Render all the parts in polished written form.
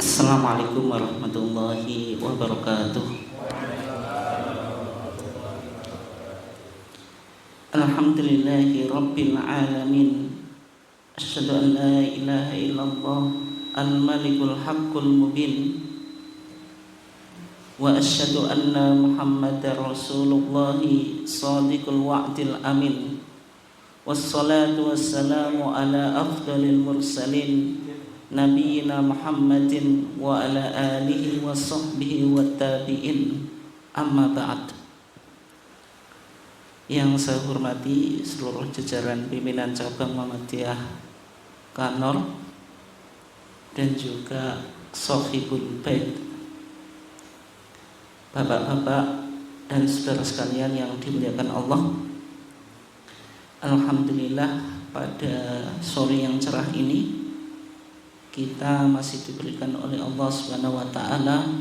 Assalamualaikum warahmatullahi wabarakatuh. Alhamdulillahi rabbil alamin. Asyhadu an la ilaha illallah al-malikul haqqul mubin. Wa asyhadu anna Muhammadar Rasulullah shadiqul wa'dil amin. Wassalatu wassalamu ala afdalil mursalin Nabiina Muhammadin wa ala alihi wa sahbihi wa tabi'in. Amma ba'd. Yang saya hormati seluruh jajaran pimpinan cabang Muhammadiyah Kanor dan juga Sohibul Bait, bapak-bapak dan saudara sekalian yang dimuliakan Allah. Alhamdulillah, pada sore yang cerah ini kita masih diberikan oleh Allah Subhanahu wa taala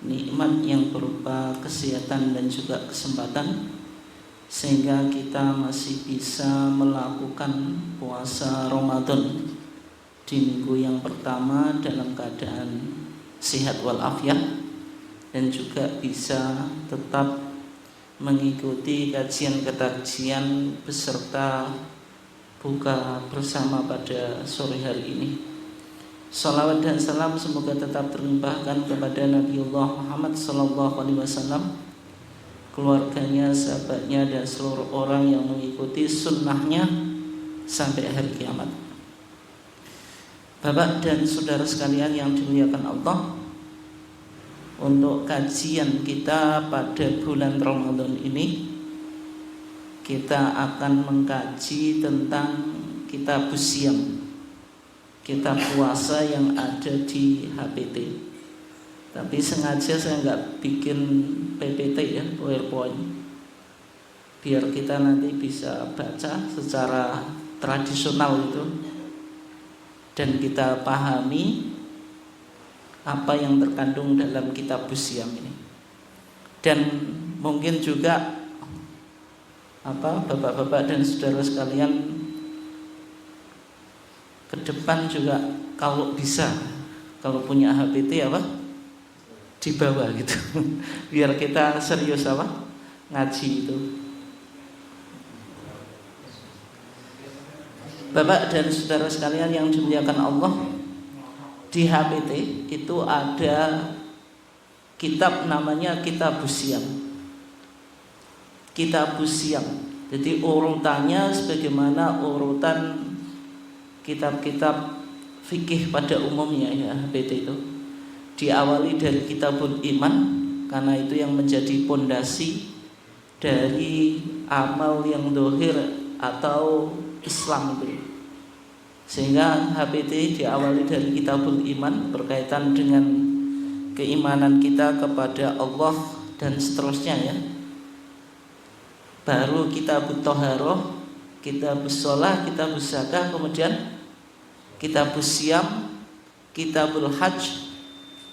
nikmat yang berupa kesehatan dan juga kesempatan, sehingga kita masih bisa melakukan puasa Ramadan di minggu yang pertama dalam keadaan sehat walafiat, dan juga bisa tetap mengikuti kajian-kajian beserta buka bersama pada sore hari ini. Salawat dan salam semoga tetap terlimpahkan kepada Nabiullah Muhammad SAW, keluarganya, sahabatnya, dan seluruh orang yang mengikuti sunnahnya sampai hari kiamat. Bapak dan saudara sekalian yang dimuliakan Allah, untuk kajian kita pada bulan Ramadan ini, kita akan mengkaji tentang kitab Siyam, kitab puasa yang ada di HPT. Tapi sengaja saya nggak bikin PPT ya, PowerPoint, biar kita nanti bisa baca secara tradisional itu, dan kita pahami apa yang terkandung dalam kitab Siyam ini. Dan mungkin juga bapak-bapak dan saudara sekalian, ke depan juga kalau bisa, kalau punya HPT dibawa gitu biar kita serius ngaji itu. Bapak dan saudara sekalian yang dimuliakan Allah, di HPT itu ada kitab namanya kitab Siyam. Kitab Siyam, jadi urutannya sebagaimana urutan kitab-kitab fikih pada umumnya ya, HPT itu diawali dari Kitabul Iman, karena itu yang menjadi pondasi dari amal yang dohir atau Islam itu. Sehingga HPT diawali dari Kitabul Iman, berkaitan dengan keimanan kita kepada Allah dan seterusnya ya. Baru Kitabut Thaharah, Kitabus Shalah, Kitabus Zakah, kemudian Kitabus Siyam, Kitabul Hajj,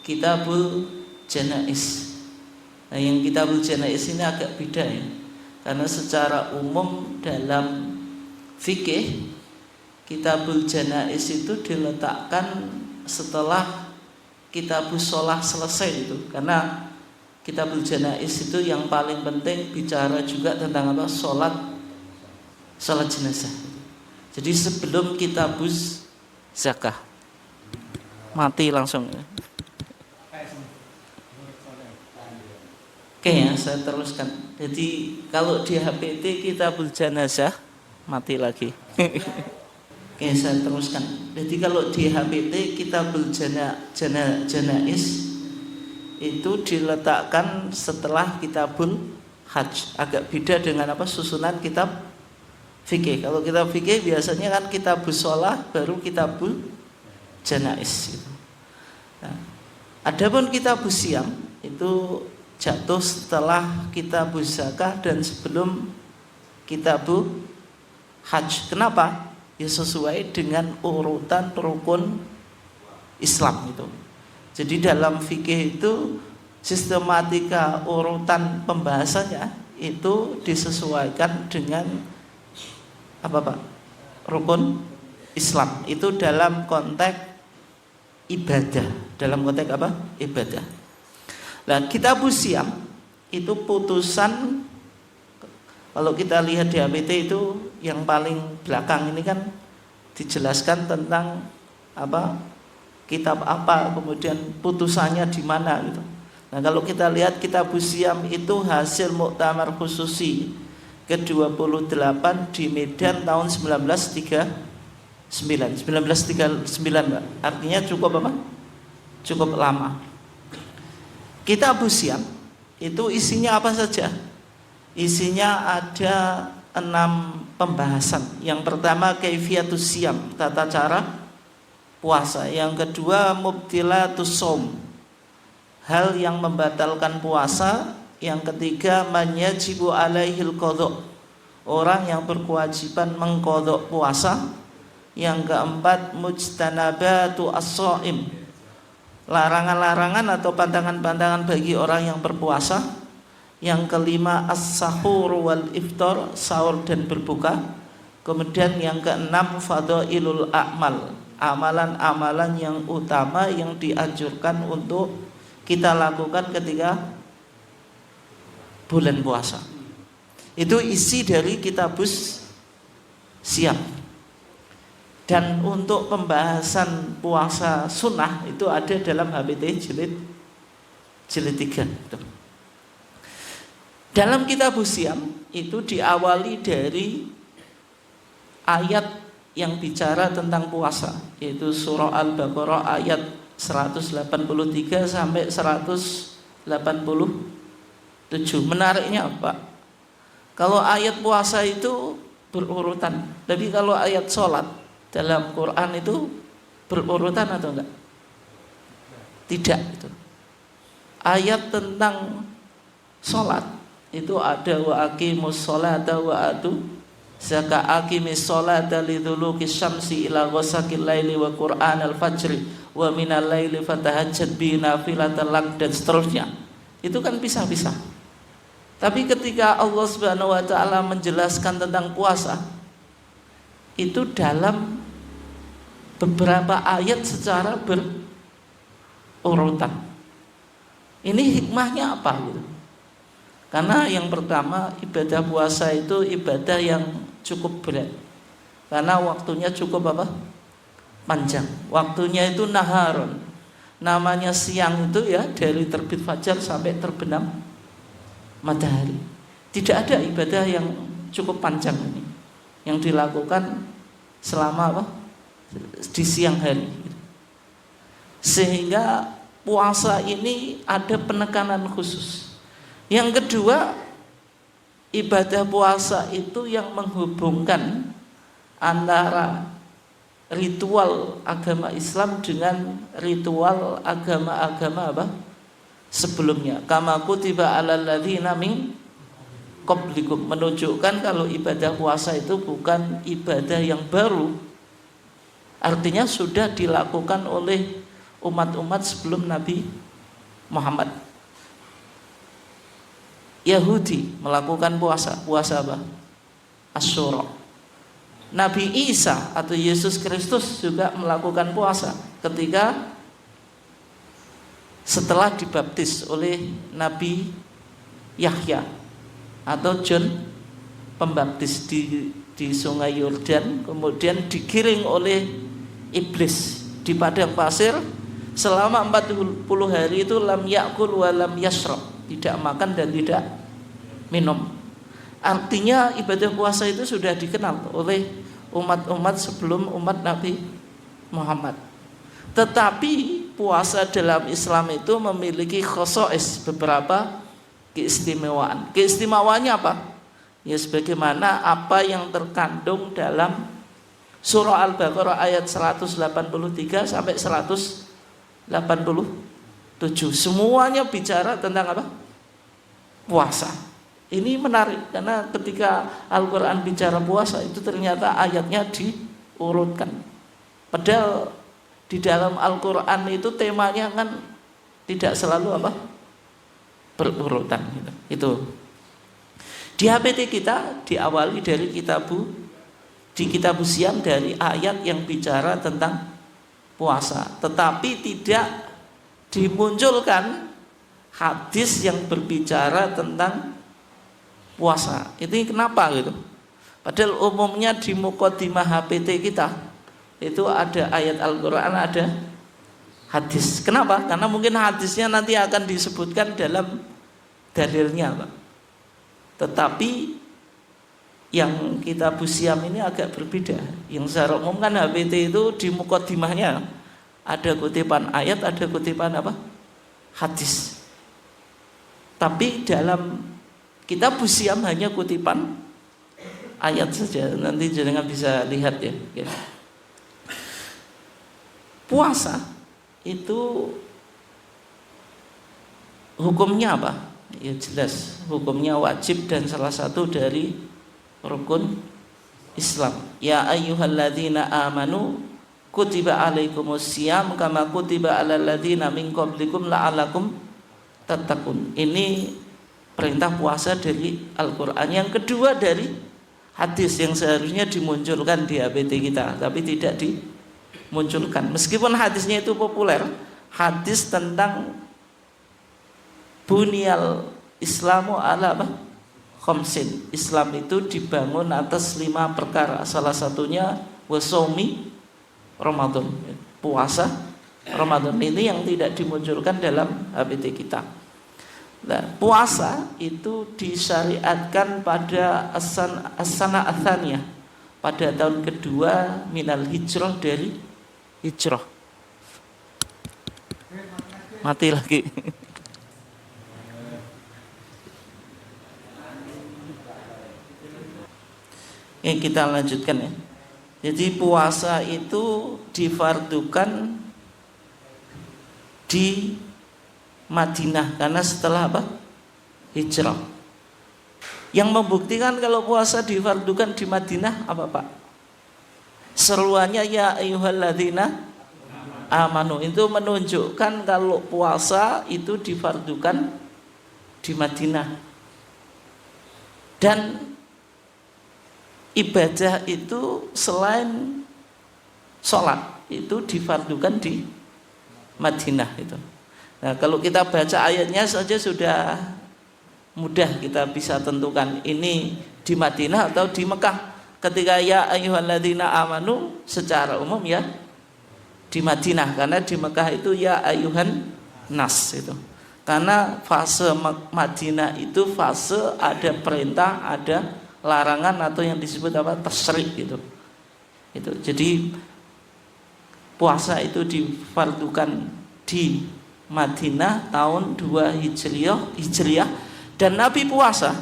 Kitabul Janais. Nah, yang Kitabul Janais ini agak beda ya, karena secara umum dalam fikih Kitabul Janais itu diletakkan setelah Kitabus Shalah selesai itu, karena Kitabul Janais itu yang paling penting bicara juga tentang sholat jenazah. Jadi sebelum Kitabus Zakah, mati langsung. Oke ya, saya teruskan. Jadi kalau di HPT Kitabul Janazah, mati lagi. Oke, saya teruskan. Jadi kalau di HPT Kitabul Janais itu diletakkan setelah Kitabul Hajj. Agak beda dengan susunan kitab fikih. Kalau kitab fikih biasanya kan Kitabus Shalah baru Kitabul Janais gitu. Nah, adapun Kitabus Siyam itu jatuh setelah Kitabus Zakah dan sebelum Kitabul Hajj. Kenapa? Ya sesuai dengan urutan rukun Islam itu. Jadi dalam fikih itu sistematika urutan pembahasannya itu disesuaikan dengan rukun Islam itu dalam konteks ibadah. dalam konteks apa? Ibadah. Nah, kitabus siam itu putusan, kalau kita lihat di HPT itu yang paling belakang ini kan dijelaskan tentang apa, kitab apa, kemudian putusannya di mana gitu. Nah, kalau kita lihat kitabus siam itu hasil Muktamar Khususi ke-28 di Medan tahun 1939, Mbak. Artinya cukup apa? Cukup lama. Kitabus siam itu isinya apa saja? Isinya ada 6 pembahasan. Yang pertama kaifiatus siam, tata cara puasa. Yang kedua mubtilatus shaum, hal yang membatalkan puasa. Yang ketiga man yajibu alaihil qadha, orang yang berkewajiban mengqadha puasa. Yang keempat mujtanabatu as-shaim, larangan-larangan atau pantangan-pantangan bagi orang yang berpuasa. Yang kelima as-sahur wal iftar, sahur dan berbuka. Kemudian yang keenam fadailul a'mal, amalan-amalan yang utama yang dianjurkan untuk kita lakukan ketika bulan puasa. Itu isi dari kitabus siam. Dan untuk pembahasan puasa sunnah itu ada dalam HPT jilid 3 itu. Dalam kitabus siam itu diawali dari ayat yang bicara tentang puasa, yaitu surah Al-Baqarah ayat 183 sampai 187. Menariknya apa? Kalau ayat puasa itu berurutan, tapi kalau ayat sholat dalam Quran itu berurutan atau enggak? Tidak itu. Ayat tentang sholat itu ada wa aqimus sholata wa atu zaka aqimis sholata lidzuluqis syamsi ila ghasaqil laili wa qur'anal fajri wa minal laili fatahajjad bi nafilatan lak, dan seterusnya. Itu kan pisah-pisah. Tapi ketika Allah Subhanahu wa taala menjelaskan tentang puasa itu dalam beberapa ayat secara berurutan. Ini hikmahnya apa gitu? Karena yang pertama, ibadah puasa itu ibadah yang cukup berat. Karena waktunya cukup apa? Panjang. Waktunya itu naharun. Namanya siang itu ya dari terbit fajar sampai terbenam matahari. Tidak ada ibadah yang cukup panjang ini yang dilakukan selama apa? Di siang hari. Sehingga puasa ini ada penekanan khusus. Yang kedua, ibadah puasa itu yang menghubungkan antara ritual agama Islam dengan ritual agama-agama apa? Sebelumnya. Kama kutiba 'alal ladzina min qablikum, menunjukkan kalau ibadah puasa itu bukan ibadah yang baru. Artinya sudah dilakukan oleh umat-umat sebelum Nabi Muhammad. Yahudi melakukan puasa apa? Asyura. Nabi Isa atau Yesus Kristus juga melakukan puasa ketika setelah dibaptis oleh Nabi Yahya atau John Pembaptis di Sungai Yordan, kemudian digiring oleh iblis di padang pasir selama 40 hari itu lam yakul wa lam yashrab, tidak makan dan tidak minum. Artinya ibadah puasa itu sudah dikenal oleh umat-umat sebelum umat Nabi Muhammad. Tetapi puasa dalam Islam itu memiliki khosois, beberapa keistimewaan. Keistimewaannya apa? Ya sebagaimana apa yang terkandung dalam surah Al-Baqarah ayat 183 sampai 187. Semuanya bicara tentang apa? Puasa. Ini menarik karena ketika Al-Quran bicara puasa itu ternyata ayatnya diurutkan. Padahal di dalam Al-Quran itu temanya kan tidak selalu apa? Berurutan gitu. Itu. Di HPT kita diawali dari di kitabus siam dari ayat yang bicara tentang puasa, tetapi tidak dimunculkan hadis yang berbicara tentang puasa. Itu kenapa gitu? Padahal umumnya di mukadimah HPT kita itu ada ayat Al-Quran, ada hadis. Kenapa? Karena mungkin hadisnya nanti akan disebutkan dalam dalilnya, Pak. Tetapi yang kitab Siam ini agak berbeda. Yang secara umum kan HPT itu di mukadimahnya ada kutipan ayat, ada kutipan apa? Hadis. Tapi dalam kitab Siam hanya kutipan ayat saja. Nanti jenengan bisa lihat ya. Puasa itu hukumnya apa? Ya jelas, hukumnya wajib dan salah satu dari rukun Islam. Ya ayyuhalladzina amanu kutiba alaikumusiyam kama kutiba alal ladzina min qablikum la'allakum tattaqun. Ini perintah puasa dari Al-Qur'an. Yang kedua dari hadis yang seharusnya dimunculkan di HPT kita, tapi tidak dimunculkan. Meskipun hadisnya itu populer, hadis tentang bunyal Islamu ala apa? Khamsin. Islam itu dibangun atas 5 perkara. Salah satunya wasomi Ramadan, puasa Ramadan. Ini yang tidak dimunculkan dalam HPT kita. Nah, puasa itu disyariatkan pada as-sana ats-tsaniyah, pada tahun kedua minal hijrah, dari hijrah. Mati lagi. Oke, kita lanjutkan ya. Jadi puasa itu difardukan di Madinah karena setelah apa? Hijrah. Yang membuktikan kalau puasa difardukan di Madinah apa, Pak? Seruannya ya ayyuhalladzina amanu, itu menunjukkan kalau puasa itu difardukan di Madinah. Dan ibadah itu selain sholat itu difardukan di Madinah itu. Nah, kalau kita baca ayatnya saja sudah mudah kita bisa tentukan ini di Madinah atau di Mekah. Ketika ya ayyuhalladzina amanu secara umum ya di Madinah, karena di Mekah itu ya ayyuhan nas itu. Karena fase Madinah itu fase ada perintah, ada larangan atau yang disebut apa? Tasyrik gitu. Itu. Jadi puasa itu difardukan di Madinah tahun 2 Hijriah, dan Nabi puasa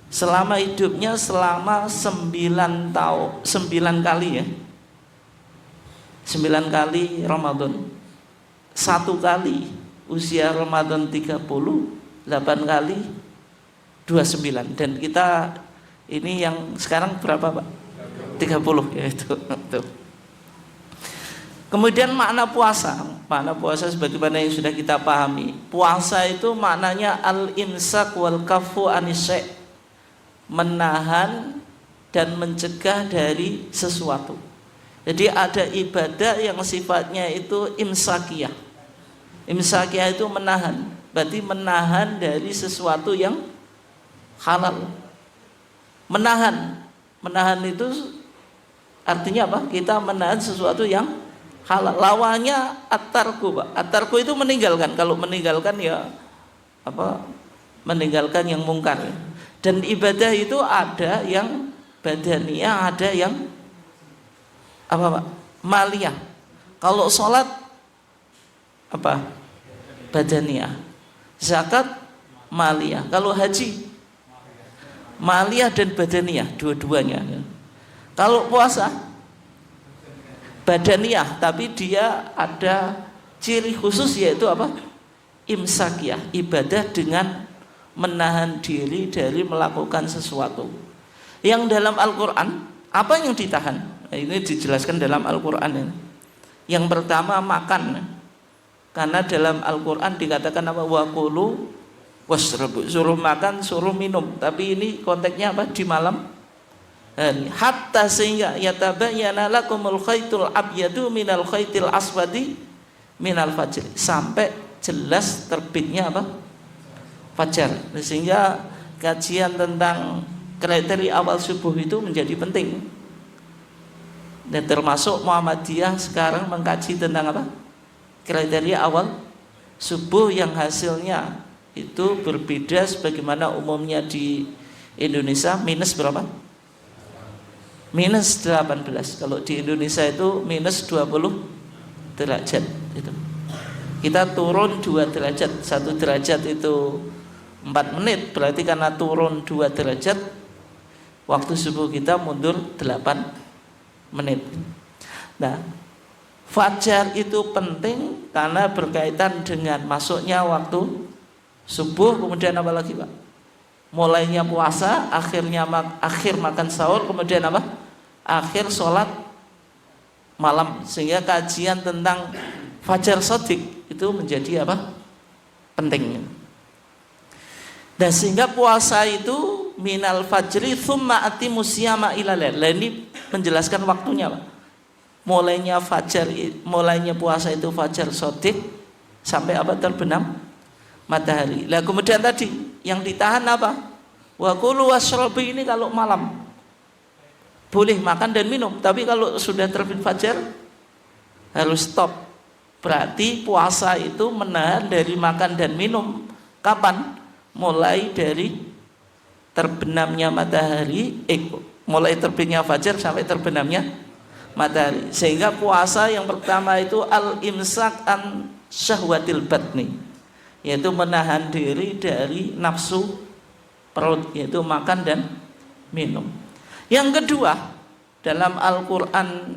selama hidupnya selama 9 kali ya. 9 kali Ramadan. 1 kali usia Ramadan 30, 8 kali 29. Dan kita ini yang sekarang berapa, Pak? 30 ya itu. Kemudian makna puasa sebagaimana yang sudah kita pahami. Puasa itu maknanya al-imsak wal kafu anisy', menahan dan mencegah dari sesuatu. Jadi ada ibadah yang sifatnya itu imsakiyah. Imsakiyah itu menahan, berarti menahan dari sesuatu yang halal. Menahan itu artinya apa? Kita menahan sesuatu yang halal. Lawannya at-tarku, Pak. At-tarku itu meninggalkan. Kalau meninggalkan ya apa? Meninggalkan yang mungkar. Dan ibadah itu ada yang badaniyah, ada yang apa, Pak? Maliyah. Kalau sholat apa? Badaniyah. Zakat maliyah. Kalau haji maliyah dan badaniyah, dua-duanya. Kalau puasa badaniyah, tapi dia ada ciri khusus yaitu apa? Imsakiyah, ibadah dengan menahan diri dari melakukan sesuatu. Yang dalam Al-Quran, apa yang ditahan? Nah, ini dijelaskan dalam Al-Quran ini. Yang pertama makan, karena dalam Al-Quran dikatakan apa? Wa kulu wasrabu, suruh makan, suruh minum. Tapi ini konteksnya apa? Di malam hari. Hatta sehingga yatabayyana lakumul khaitul abyadu minal khaitil aswadi minal fajr, sampai jelas terbitnya apa? Fajar. Sehingga kajian tentang kriteria awal subuh itu menjadi penting. Dan termasuk Muhammadiyah sekarang mengkaji tentang apa? Kriteria awal subuh yang hasilnya itu berbeda sebagaimana umumnya di Indonesia minus berapa? Minus 18. Kalau di Indonesia itu minus 20 derajat itu. Kita turun 2 derajat. 1 derajat itu 4 menit, berarti karena turun 2 derajat waktu subuh kita mundur 8 menit. Nah, fajar itu penting karena berkaitan dengan masuknya waktu subuh, kemudian apa lagi, Pak? Mulainya puasa, akhir makan sahur, kemudian apa? Akhir sholat malam. Sehingga kajian tentang fajar shadiq itu menjadi apa? Penting. Dan sehingga puasa itu minal fajri thumma atimus siyama ilal lail. Ini menjelaskan waktunya, Pak. Mulainya puasa itu fajar shadiq sampai apa? Terbenam matahari. Lah kemudian tadi yang ditahan apa? Wa kulu washrabu, ini kalau malam boleh makan dan minum, tapi kalau sudah terbit fajar harus stop. Berarti puasa itu menahan dari makan dan minum. Kapan? Mulai dari terbenamnya matahari, mulai terbitnya fajar sampai terbenamnya matahari. Sehingga puasa yang pertama itu al-imsak an syahwatil batni, yaitu menahan diri dari nafsu perut, yaitu makan dan minum. Yang kedua, dalam Al-Quran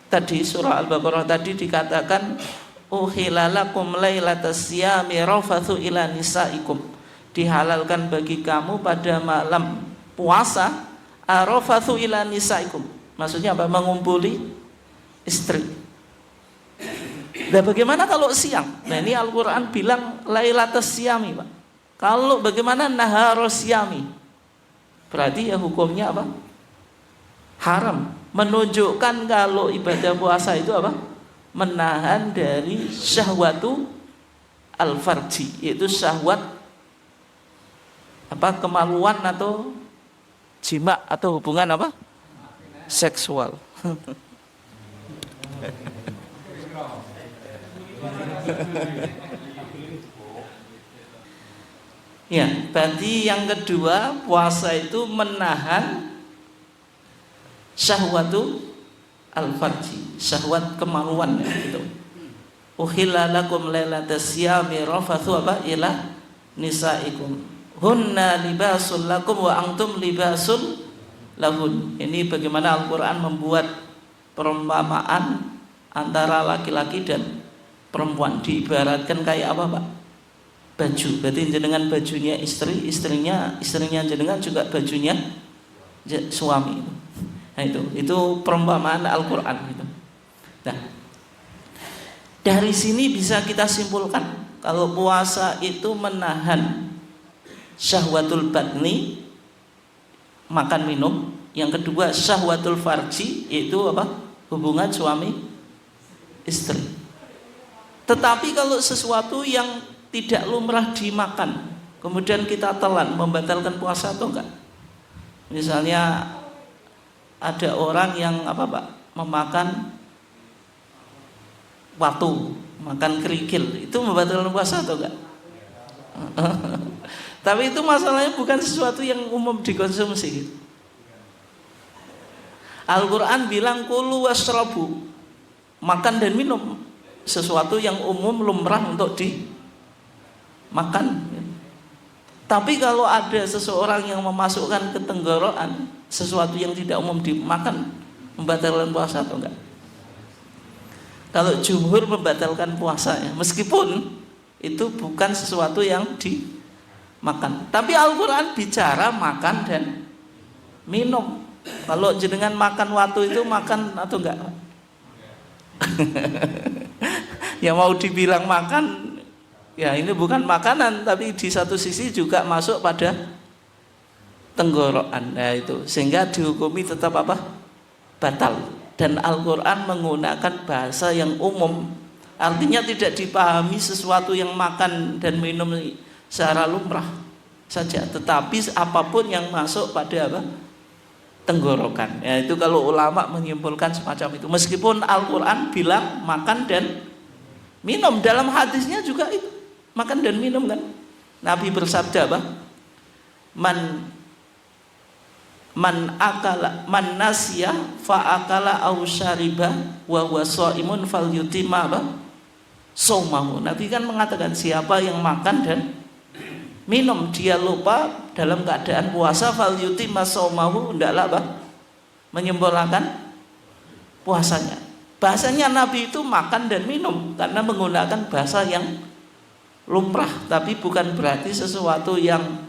tadi surah Al-Baqarah tadi dikatakan uhilalakum lailatas siyami rafathu ila nisaikum, dihalalkan bagi kamu pada malam puasa rafathu ila nisaikum. Maksudnya apa? Mengumpuli istri. Nah, bagaimana kalau siang? Nah, ini Al-Quran bilang lailatas siyami, Pak. Kalau bagaimana naharos siyami? Berarti ya hukumnya apa? Haram. Menunjukkan kalau ibadah puasa itu apa? Menahan dari syahwatu al-farji, yaitu syahwat apa? Kemaluan atau jima atau hubungan apa? Seksual. Ya, berarti yang kedua puasa itu menahan syahwatu al-farji, syahwat kemaluan gitu. Uhilla lakum lailatas siyami rafathu apa ila nisaikum hunna libasul lakum wa antum libasul lahun. Ini bagaimana Al-Quran membuat perumpamaan antara laki-laki dan perempuan, diibaratkan kayak apa, Pak? Baju. Berarti jenengan bajunya istri, istrinya jenengan juga bajunya suami. Nah, itu perumpamaan Al-Quran gitu. Nah, dari sini bisa kita simpulkan kalau puasa itu menahan syahwatul batni, makan minum. Yang kedua syahwatul farji, yaitu apa? Hubungan suami istri. Tetapi kalau sesuatu yang tidak lumrah dimakan, kemudian kita telan, membatalkan puasa atau enggak? Misalnya ada orang yang apa, Pak, memakan watu, makan kerikil, itu membatalkan puasa atau enggak? Tapi itu masalahnya bukan sesuatu yang umum dikonsumsi. Al-Quran bilang kulu washrabu, makan dan minum, sesuatu yang umum lumrah untuk dimakan. Tapi kalau ada seseorang yang memasukkan ke tenggorokan sesuatu yang tidak umum dimakan, membatalkan puasa atau enggak? Kalau jumhur membatalkan puasanya, meskipun itu bukan sesuatu yang dimakan. Tapi Al-Quran bicara makan dan minum. Kalau jenengan makan watu itu makan atau enggak? Ya mau dibilang makan, ya ini bukan makanan, tapi di satu sisi juga masuk pada tenggorokan. Nah itu, sehingga dihukumi tetap apa? Batal. Dan Al-Quran menggunakan bahasa yang umum Artinya tidak dipahami sesuatu yang makan dan minum secara lumrah saja, tetapi apapun yang masuk pada apa? Tenggorokan. Ya, itu kalau ulama menyimpulkan semacam itu. Meskipun Al-Qur'an bilang makan dan minum, dalam hadisnya juga itu makan dan minum kan. Nabi bersabda apa? Man nasya fa akala aw syariba wa huwa shaimun falyutimma apa? Saumahu. Nabi kan mengatakan siapa yang makan dan minum dia lupa dalam keadaan puasa, falyutimma saumahu, hendaklah apa? Menyempurnakan puasanya. Bahasanya Nabi itu makan dan minum karena menggunakan bahasa yang lumrah, tapi bukan berarti sesuatu yang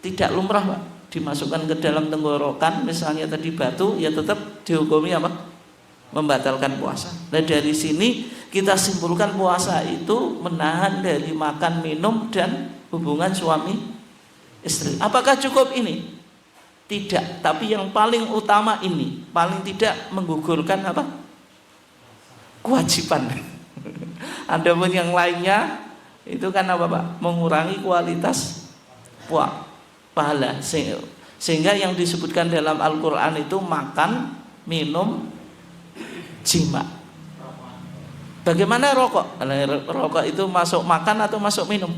tidak lumrah, Pak, dimasukkan ke dalam tenggorokan, misalnya tadi batu, ya tetap dihukumi apa? Membatalkan puasa. Nah, dari sini kita simpulkan puasa itu menahan dari makan, minum, dan hubungan suami istri. Apakah cukup ini? Tidak, tapi yang paling utama ini, paling tidak menggugurkan apa? Kewajiban. Adapun yang lainnya itu kan apa, Pak? Mengurangi kualitas pahala. Sehingga yang disebutkan dalam Al-Qur'an itu makan, minum, jima. Bagaimana rokok? Rokok itu masuk makan atau masuk minum?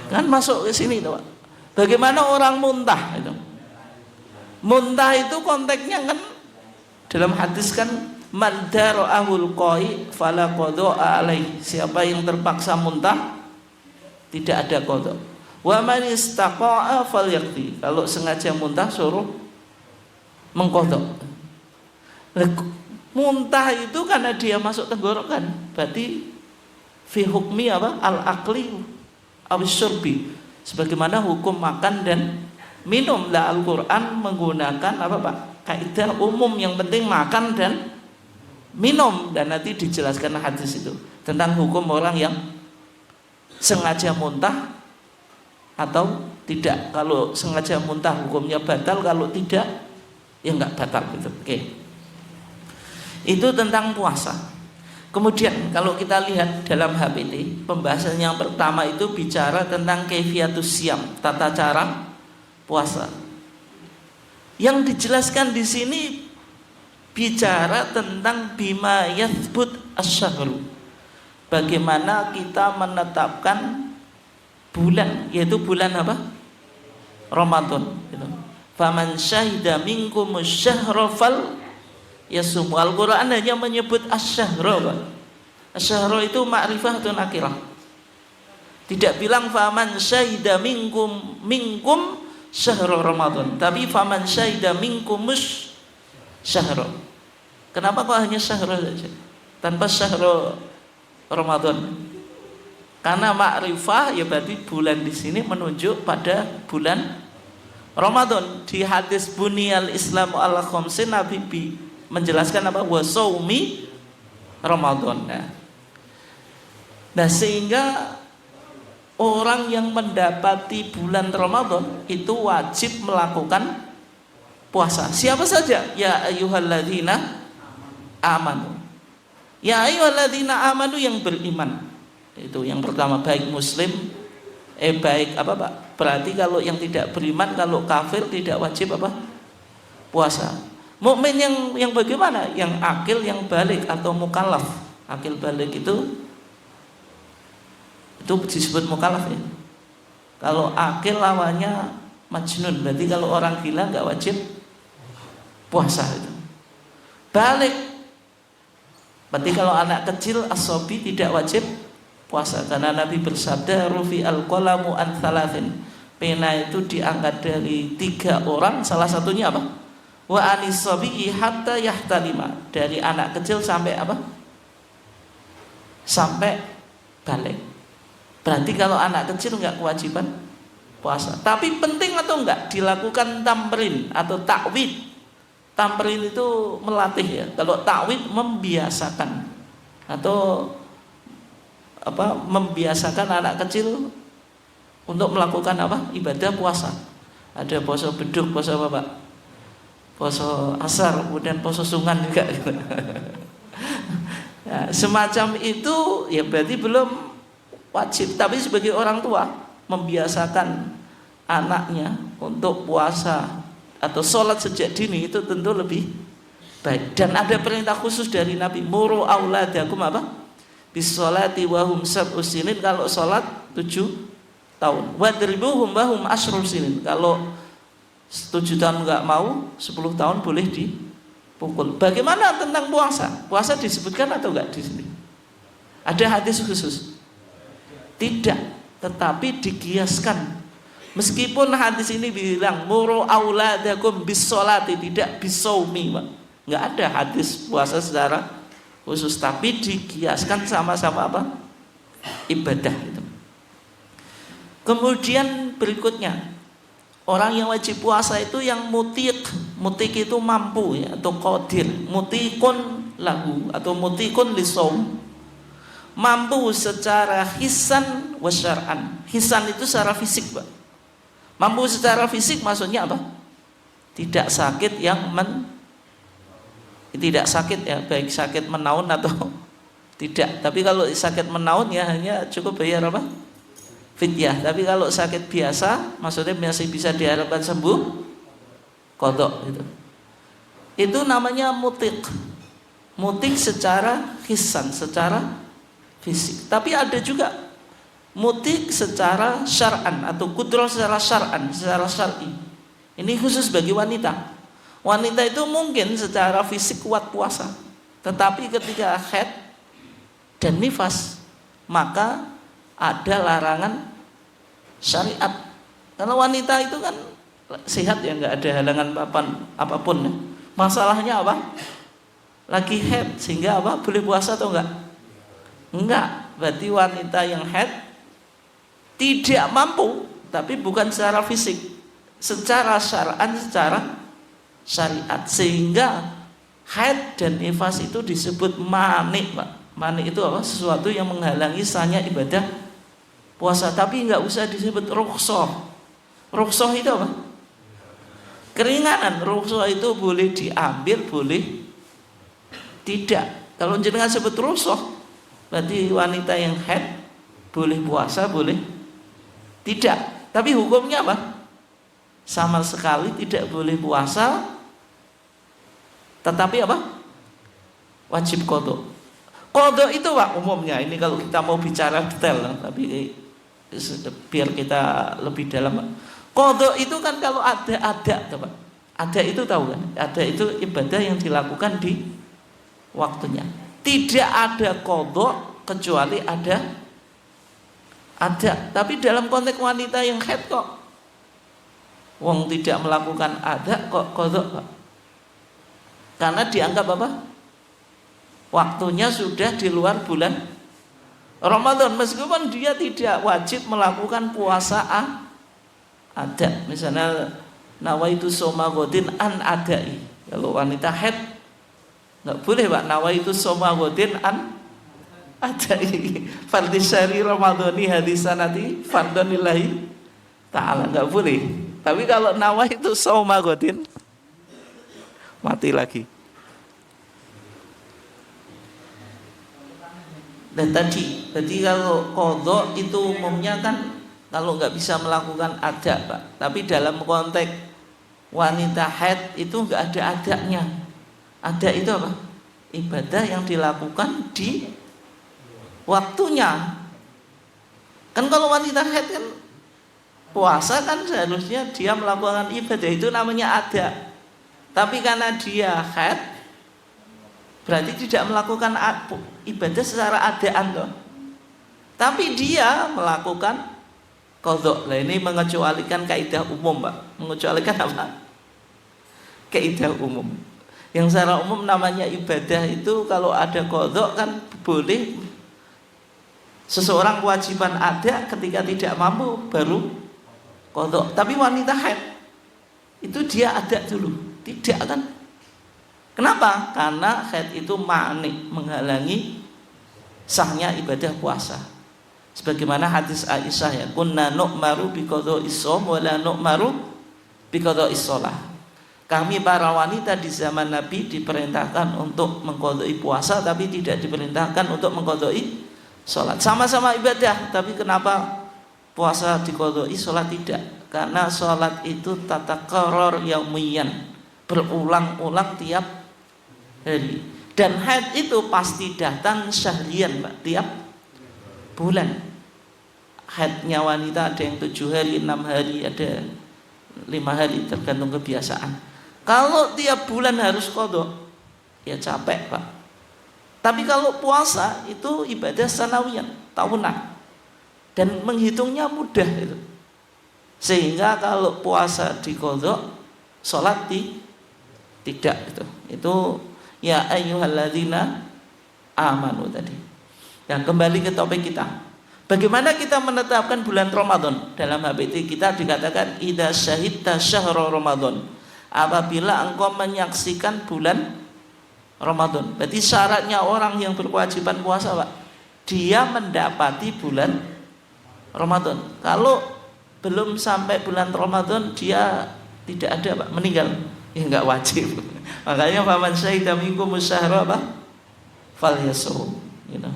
Kan masuk ke sini tuh, Pak. Bagaimana orang muntah itu? Muntah itu konteksnya kan dalam hadis kan man dara'ahul qai fala qada'a alaih. Siapa yang terpaksa muntah tidak ada qada. Wa man istaqa'a falyaqdi. Kalau sengaja muntah suruh mengqada. Muntah itu karena dia masuk tenggorokan, berarti fi hukmi apa? Al-aqli awisyurbi, sebagaimana hukum makan dan minum. Lah Al-Qur'an menggunakan apa, Pak? Kaidah umum, yang penting makan dan minum, dan nanti dijelaskan hadis itu tentang hukum orang yang sengaja muntah atau tidak. Kalau sengaja muntah hukumnya batal, kalau tidak ya enggak batal gitu. Oke. Itu tentang puasa. Kemudian kalau kita lihat dalam HPT, pembahasan yang pertama itu bicara tentang kaifiyatus syiyam, tata cara puasa. Yang dijelaskan di sini bicara tentang bima yathbut asyhru. Bagaimana kita menetapkan bulan, yaitu bulan apa? Ramadan gitu. Faman syahida minkumus syahra fal yasum. Al-Quran hanya menyebut asyahra. Asyahra itu ma'rifah atau nakirah. Tidak bilang faman syahida minkum syahra Ramadan, tapi faman syahida minkumus syahra. Kenapa kok hanya syahra saja tanpa syahra Ramadan? Karena ma'rifah ya berarti bulan di sini menunjuk pada bulan Ramadan. Di hadis buniyal Islam ala khamsin, Nabi menjelaskan apa? Wa shaumi Ramadan. Nah, sehingga orang yang mendapati bulan Ramadan itu wajib melakukan puasa. Siapa saja? Ya ayyuhalladzina amanu. Ya ayyuhalladzina amanu, yang beriman. Itu yang pertama, baik muslim baik apa, Pak? Berarti kalau yang tidak beriman, kalau kafir tidak wajib apa? Puasa. Mukmin yang bagaimana? Yang akil, yang balik atau mukallaf. Akil balik itu disebut mukallaf ya. Kalau akil lawannya majnun, berarti kalau orang gila nggak wajib puasa itu. Balik, berarti kalau anak kecil asobi tidak wajib puasa, karena Nabi bersabda rufi al-qalamu an thalathin. Pena itu diangkat dari 3 orang, salah satunya apa? Wa anisabi'i hatta yahtalima, dari anak kecil sampai apa? Sampai balik. Berarti kalau anak kecil enggak kewajiban puasa. Tapi penting atau enggak dilakukan tamrin atau takwid. Tamrin itu melatih ya. Kalau takwid membiasakan atau apa? Membiasakan anak kecil untuk melakukan apa? Ibadah puasa. Ada puasa beduk, puasa apa, Pak? Puasa asar, kemudian puasa sungan juga. Nah, semacam itu ya berarti belum wajib. Tapi sebagai orang tua membiasakan anaknya untuk puasa atau sholat sejak dini itu tentu lebih baik. Dan ada perintah khusus dari Nabi, muru auladakum apa? Bisolati wahum sab'u sinin, kalau sholat 7 tahun. Wadribuhum wahum ashrul sinin, kalau 7 tahun enggak mau, 10 tahun boleh dipukul. Bagaimana tentang puasa? Puasa disebutkan atau enggak di sini? Ada hadis khusus? Tidak, tetapi dikiaskan. Meskipun hadis ini bilang muru auladakum bisolati, tidak bisaumi, enggak ada hadis puasa secara khusus, tapi dikiaskan sama-sama apa? Ibadah itu. Kemudian berikutnya, orang yang wajib puasa itu yang mutik. Mutik itu mampu ya, atau qadir. Mutikun lahu atau mutikun lisaum. Mampu secara hisan wa syar'an. Hisan itu secara fisik, Pak. Mampu secara fisik maksudnya apa? Tidak sakit yang tidak sakit ya, baik sakit menaun atau tidak. Tapi kalau sakit menaun ya hanya cukup bayar apa? Fidyah. Tapi kalau sakit biasa maksudnya masih bisa diharapkan sembuh, qadha gitu. Itu namanya mutik. Mutik secara hisan, secara fisik. Tapi ada juga mutik secara syar'an atau kudrah secara syar'an, secara syar'i. Ini khusus bagi wanita. Wanita itu mungkin secara fisik kuat puasa, tetapi ketika haid dan nifas maka ada larangan syariat. Karena wanita itu kan sehat ya, nggak ada halangan apapun ya. Masalahnya apa? Lagi haid, sehingga apa? Boleh puasa atau enggak? Enggak. Berarti wanita yang haid tidak mampu, tapi bukan secara fisik, secara syar'an, secara syariat, sehingga haid dan nifas itu disebut manik, Pak. Manik itu apa? Sesuatu yang menghalangi sahnya ibadah puasa. Tapi nggak usah disebut rukhsah. Rukhsah itu apa? Keringanan. Rukhsah itu boleh diambil, boleh tidak. Kalau jenengan sebut rukhsah, berarti wanita yang haid boleh puasa, boleh tidak. Tapi hukumnya apa? Sama sekali tidak boleh puasa, tetapi apa? Wajib qadha. Qadha itu Pak umumnya, ini kalau kita mau bicara detail, tapi biar kita lebih dalam. Qadha itu kan kalau ada Pak. Ada itu tahu kan? Ada itu ibadah yang dilakukan di waktunya. Tidak ada qadha kecuali ada. Tapi dalam konteks wanita yang haid kok wong tidak melakukan ada kok qadha, Pak. Karena dianggap apa? Waktunya sudah di luar bulan Ramadan, meskipun dia tidak wajib melakukan puasa ada. Misalnya nawaitu soma godin an adai. Kalau wanita haid nggak boleh Pak, nawaitu soma godin an adai. Fardisari Ramadhani hadisanati fardonillahi ta'ala, nggak boleh. Tapi kalau nawaitu soma godin, mati lagi. Dan tadi, jadi kalau qadha itu umumnya kan kalau nggak bisa melakukan ada, Pak. Tapi dalam konteks wanita haid itu nggak ada adanya. Ada itu apa? Ibadah yang dilakukan di waktunya. Kan kalau wanita haid kan puasa kan seharusnya dia melakukan ibadah, itu namanya ada. Tapi karena dia haid berarti tidak melakukan ibadah secara adaan toh. Tapi dia melakukan qadha. Nah ini mengecualikan kaidah umum, Pak. Mengecualikan apa? Kaidah umum. Yang secara umum namanya ibadah itu kalau ada qadha kan boleh. Seseorang kewajiban ada, ketika tidak mampu baru qadha. Tapi wanita haid itu dia ada dulu. Tidak kan? Kenapa? Karena haid itu manik, menghalangi sahnya ibadah puasa. Sebagaimana hadis Aisyah ya, kunna nu'maru bi qadha'is shaum wa la nu'maru bi qadha'is shalah. Kami para wanita di zaman Nabi diperintahkan untuk mengqadai puasa, tapi tidak diperintahkan untuk mengqadai sholat. Sama-sama ibadah, tapi kenapa puasa diqadai, sholat tidak? Karena sholat itu tataqarrar yaumiyan, berulang-ulang tiap hari. Dan haid itu pasti datang syahrian, Pak, tiap bulan. Haidnya wanita ada yang 7 hari, 6 hari, ada 5 hari, tergantung kebiasaan. Kalau tiap bulan harus qadha, ya capek, Pak. Tapi kalau puasa itu ibadah sanawiyan, tahunan, dan menghitungnya mudah itu. Sehingga kalau puasa diqadha, sholat tidak itu. Itu ya ayyuhalladzina amanu tadi. Dan kembali ke topik kita. Bagaimana kita menetapkan bulan Ramadan? Dalam HPT kita dikatakan idza syahidta syahra Ramadan. Apabila engkau menyaksikan bulan Ramadan. Berarti syaratnya orang yang berkewajiban puasa, Pak, dia mendapati bulan Ramadan. Kalau belum sampai bulan Ramadan dia tidak ada, Pak, meninggal, ya enggak wajib. Makanya faman syahida minkum syahra falyasum, gitu.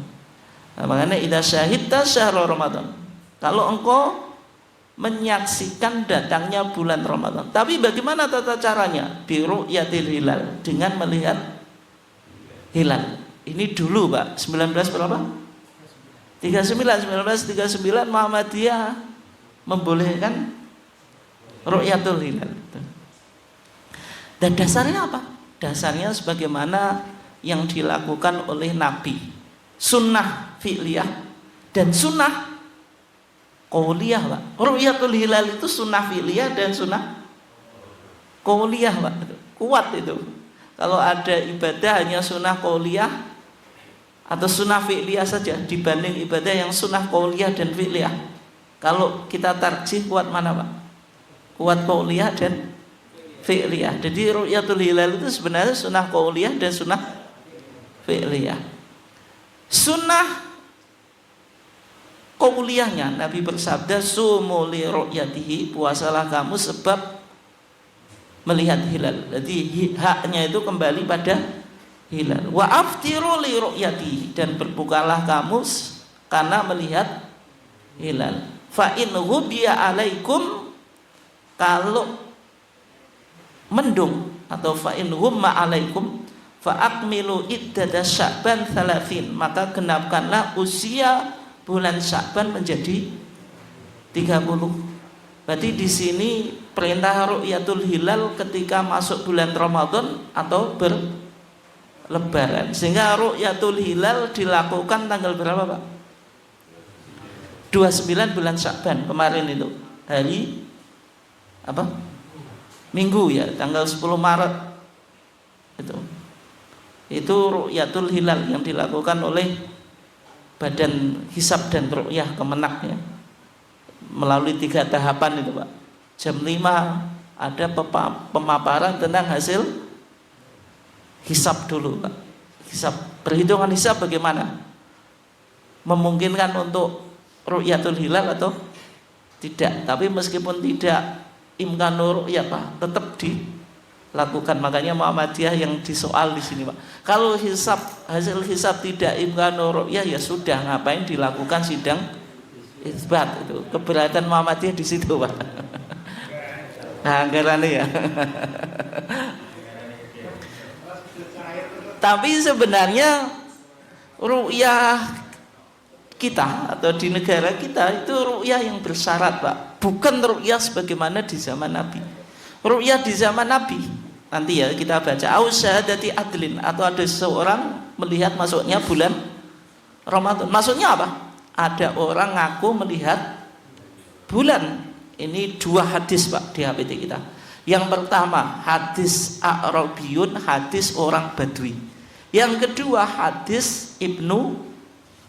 Nah, makanya idza syahidta syahra Ramadan. Kalau engkau menyaksikan datangnya bulan Ramadan. Tapi bagaimana tata caranya? Bi ru'yatil hilal, dengan melihat hilal. Ini dulu, Pak, 19 berapa? 1939 Muhammadiyah membolehkan ru'yatul hilal. Dan dasarnya apa? Dasarnya sebagaimana yang dilakukan oleh Nabi. Sunnah fi'liyah dan sunnah qauliyah, Pak. Ru'yatul hilal itu sunnah fi'liyah dan sunnah qauliyah, Pak. Kuat itu. Kalau ada ibadah hanya sunnah qauliyah atau sunnah fi'liyah saja dibanding ibadah yang sunnah qauliyah dan fi'liyah. Kalau kita tarjih kuat mana, Pak? Kuat qauliyah dan fi'liyah. Jadi ru'yatul hilal itu sebenarnya sunnah qauliyah dan sunnah fi'liyah. Sunnah qauliyahnya Nabi bersabda sumu li ru'yatihi, puasalah kamu sebab melihat hilal. Jadi haknya itu kembali pada hilal. Wa aftiru li ru'yatihi, dan berbukalah kamu karena melihat hilal. Fa in ghubiya alaikum, kalau mendung atau fa in ghumma alaikum fa akmilu iddata Sya'ban 30, maka genapkanlah usia bulan Sya'ban menjadi 30. Berarti di sini perintah ru'yatul hilal ketika masuk bulan Ramadan atau berlebaran. Sehingga ru'yatul hilal dilakukan tanggal berapa, Pak? 29 bulan Sya'ban kemarin itu. Hari apa? Minggu ya, tanggal 10 Maret. Itu ru'yatul hilal yang dilakukan oleh Badan Hisab dan Ru'yah Kemenak, ya. Melalui 3 tahapan itu, Pak. Jam 5 ada pemaparan tentang hasil hisab dulu, Pak. Hisab, perhitungan hisab bagaimana? Memungkinkan untuk ru'yatul hilal atau tidak. Tapi meskipun tidak imkanur ru'yah, Pak, tetap dilakukan. Makanya Muhammadiyah yang disoal di sini, Pak. Kalau hasil hisab tidak imkanur ru'yah, ya sudah, ngapain dilakukan sidang isbat itu. Keberatan Muhammadiyah di situ, Pak. Nah, anggarannya ya. Tapi sebenarnya ru'yah kita atau di negara kita itu ru'yah yang bersyarat, Pak. Bukan ru'yah sebagaimana di zaman Nabi. Ru'yah di zaman Nabi, nanti ya kita baca, aus syahadati adlin, atau ada seseorang melihat masuknya bulan Ramadan. Maksudnya apa? Ada orang ngaku melihat bulan. Ini 2 hadis, Pak, di HPT kita. Yang pertama hadis A'rabiyun, hadis orang Badui. Yang kedua hadis Ibnu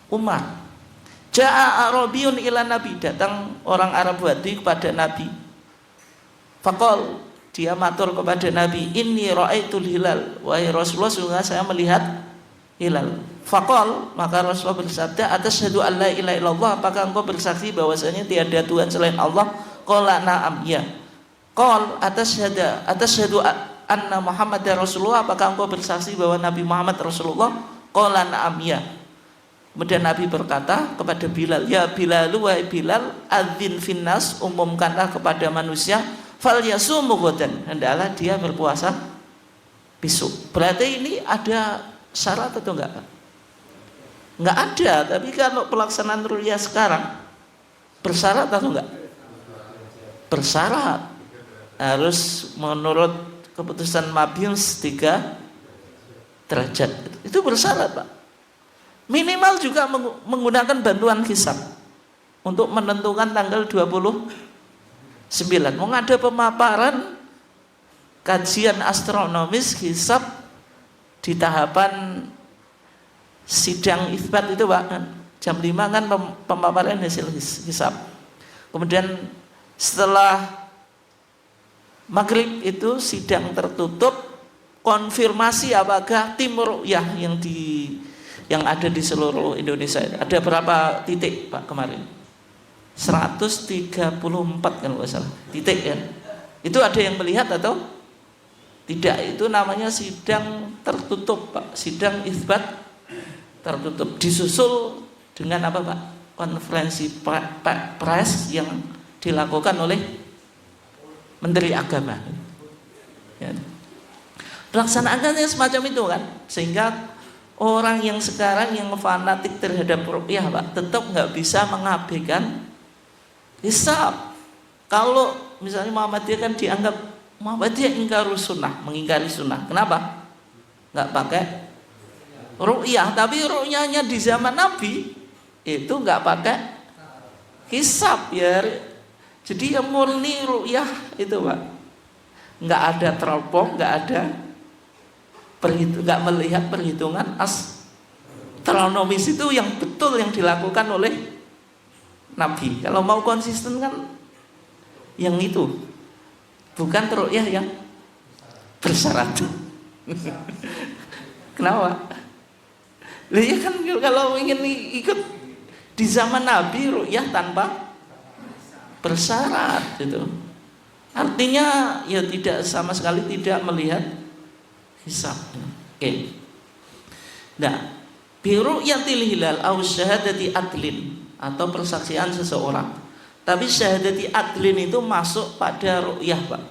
Umar. Ja'a A'rabiyun ila Nabi, datang orang Arab Badui kepada Nabi. Faqal, dia matur kepada Nabi, inni ra'aitul hilal, wahai Rasulullah, sungguh saya melihat hilal. Faqal, maka Rasulullah bersabda, atasyhadu an la ilaha illallah, apakah engkau bersaksi bahwasanya tiada Tuhan selain Allah? Qala na'am, ya. Qal atasyhadu anna Muhammadar Rasulullah, apakah engkau bersaksi bahwa Nabi Muhammad Rasulullah? Qala na'am, ya. Kemudian Nabi berkata kepada Bilal, ya Bilal, wahai Bilal, adzin finnas, umumkanlah kepada manusia, fal yasumu ghadan, hendaklah dia berpuasa besok. Berarti ini ada syarat atau enggak, Pak? Enggak ada, tapi kalau pelaksanaan ru'yah sekarang bersyarat atau enggak? Bersyarat. Harus menurut keputusan Mabius 3 derajat. Itu bersyarat, Pak. Minimal juga menggunakan bantuan hisab untuk menentukan tanggal 29. Mau ada pemaparan kajian astronomis hisab di tahapan sidang isbat itu, Pak. Jam 5 kan pemaparan hasil hisab. Kemudian setelah maghrib itu sidang tertutup, konfirmasi apakah tim ru'yah yang ada di seluruh Indonesia. Ada berapa titik, Pak, kemarin? 134 kalau nggak salah titik, ya. Itu ada yang melihat atau tidak? Itu namanya sidang tertutup, Pak. Sidang isbat tertutup, disusul dengan apa, Pak? Konferensi pers yang dilakukan oleh Menteri Agama, ya. Pelaksanaannya semacam itu kan, sehingga orang yang sekarang yang fanatik terhadap ru'yah, Pak, tetap nggak bisa mengabaikan hisab. Kalau misalnya Muhammadiyah kan dianggap Muhammadiyah ingkarus sunnah, mengingkari sunnah. Kenapa? Nggak pakai ru'yah, tapi ru'yahnya di zaman Nabi itu nggak pakai hisab, ya. Jadi yang murni ru'yah itu, Pak, nggak ada teropong, nggak ada nggak melihat perhitungan astronomis itu yang betul yang dilakukan oleh Nabi. Kalau mau konsisten kan yang itu, bukan ru'yah yang bersyarat. Kenapa? Ya kan kalau ingin ikut di zaman Nabi ru'yah tanpa bersyarat itu. Artinya ya tidak, sama sekali tidak melihat hisab. Oke. Nah, bi ru'yatil hilal au syahadati adlin, atau persaksian seseorang. Tapi syahadati adlin itu masuk pada ru'yah, Pak.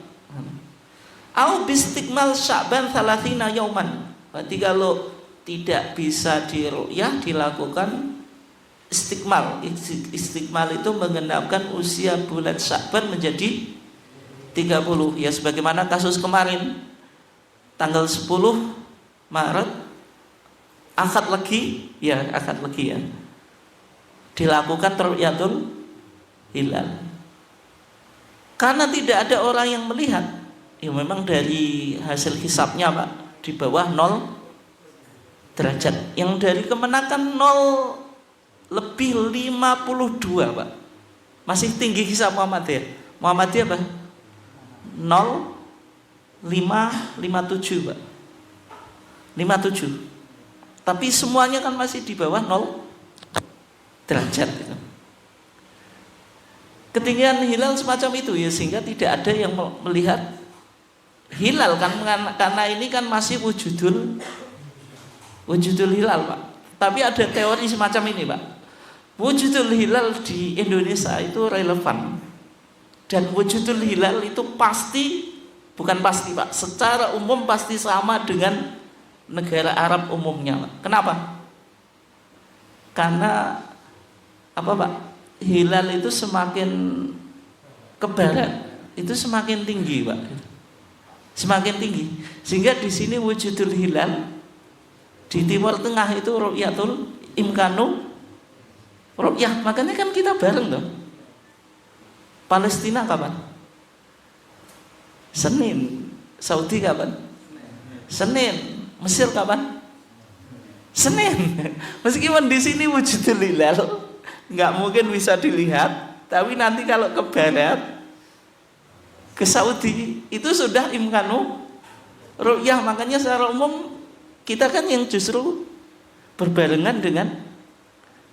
Au bistikmal Sya'ban 30 yauman. Berarti kalau tidak bisa di ru'yah dilakukan istikmal. Istikmal itu menggenapkan usia bulan Sya'ban menjadi 30, ya, sebagaimana kasus kemarin tanggal 10 Maret akad legi, ya, akad legi, ya, dilakukan ru'yatul hilal. Karena tidak ada orang yang melihat, ya memang dari hasil hisabnya, Pak, di bawah 0 derajat. Yang dari kemenakan 0 lebih 52, Pak. Masih tinggi hisab Muhammadiyah. Muhammadiyah apa? 0,557, Pak. 57. Tapi semuanya kan masih di bawah 0 derajat gitu. Ketinggian hilal semacam itu, ya, sehingga tidak ada yang melihat hilal kan, karena ini kan masih wujudul hilal, Pak. Tapi ada teori semacam ini, Pak. Wujudul hilal di Indonesia itu relevan, dan wujudul hilal itu pasti, bukan pasti, Pak, secara umum pasti sama dengan negara Arab umumnya, Pak. Kenapa? Karena apa, Pak? Hilal itu semakin ke barat itu semakin tinggi, Pak. Semakin tinggi, sehingga di sini wujudul hilal. Di Timur Tengah itu ru'yatul imkanu ru'yah. Makanya kan kita bareng dong. Palestina kapan? Senin. Saudi kapan? Senin. Mesir kapan? Senin. Meskipun di sini wujudul hilal nggak mungkin bisa dilihat, tapi nanti kalau ke barat, ke Saudi, itu sudah imkanu ru'yah. Makanya secara umum kita kan yang justru berbarengan dengan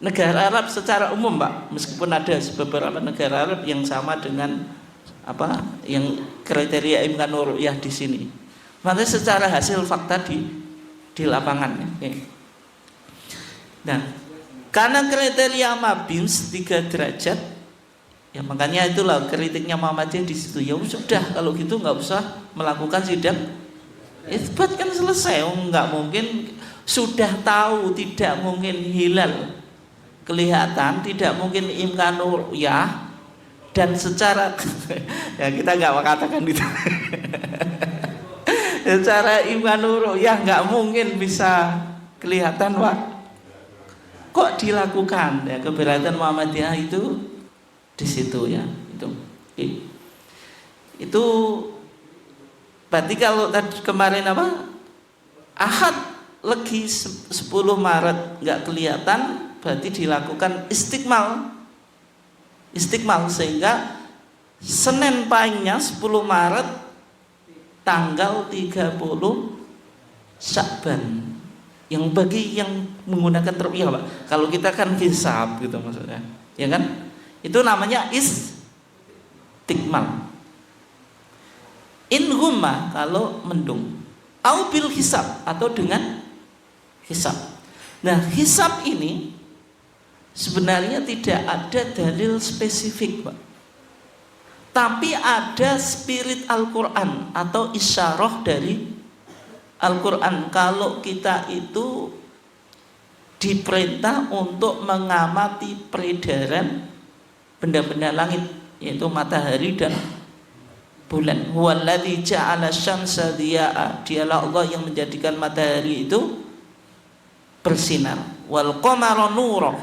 negara Arab secara umum, Pak. Meskipun ada beberapa negara Arab yang sama dengan apa yang kriteria imkanu ru'yah di sini. Nanti secara hasil fakta di lapangan. Nah, karena kriteria Mabins 3 derajat, ya makanya itulah kritiknya Muhammadiyah di situ. Ya sudah, kalau gitu nggak usah melakukan sidang isbat, kan selesai. Nggak mungkin, sudah tahu tidak mungkin hilal kelihatan, tidak mungkin imkanur ya, dan secara ya kita nggak mengatakan itu. Secara imkanur ya nggak mungkin bisa kelihatan, Pak. Kok dilakukan? Ya, keberatan Muhammadiyah itu di situ ya. Itu berarti kalau tadi kemarin apa? Ahad Legi 10 Maret nggak kelihatan, berarti dilakukan istikmal sehingga Senin paginya 10 Maret tanggal 30 Sya'ban. Yang bagi yang menggunakan ru'yah, Pak. Kalau kita kan hisab gitu maksudnya. Ya kan? Itu namanya istikmal. In humma kalau mendung. Au bil hisab atau dengan hisab. Nah, hisab ini sebenarnya tidak ada dalil spesifik, Pak. Tapi ada spirit Al-Quran atau isyarah dari Al-Quran. Kalau kita itu diperintah untuk mengamati peredaran benda-benda langit, yaitu matahari dan bulan. Huwallazi ja'ala syamsa diya'a, dialah Allah yang menjadikan matahari itu bersinar, wal qamara nura,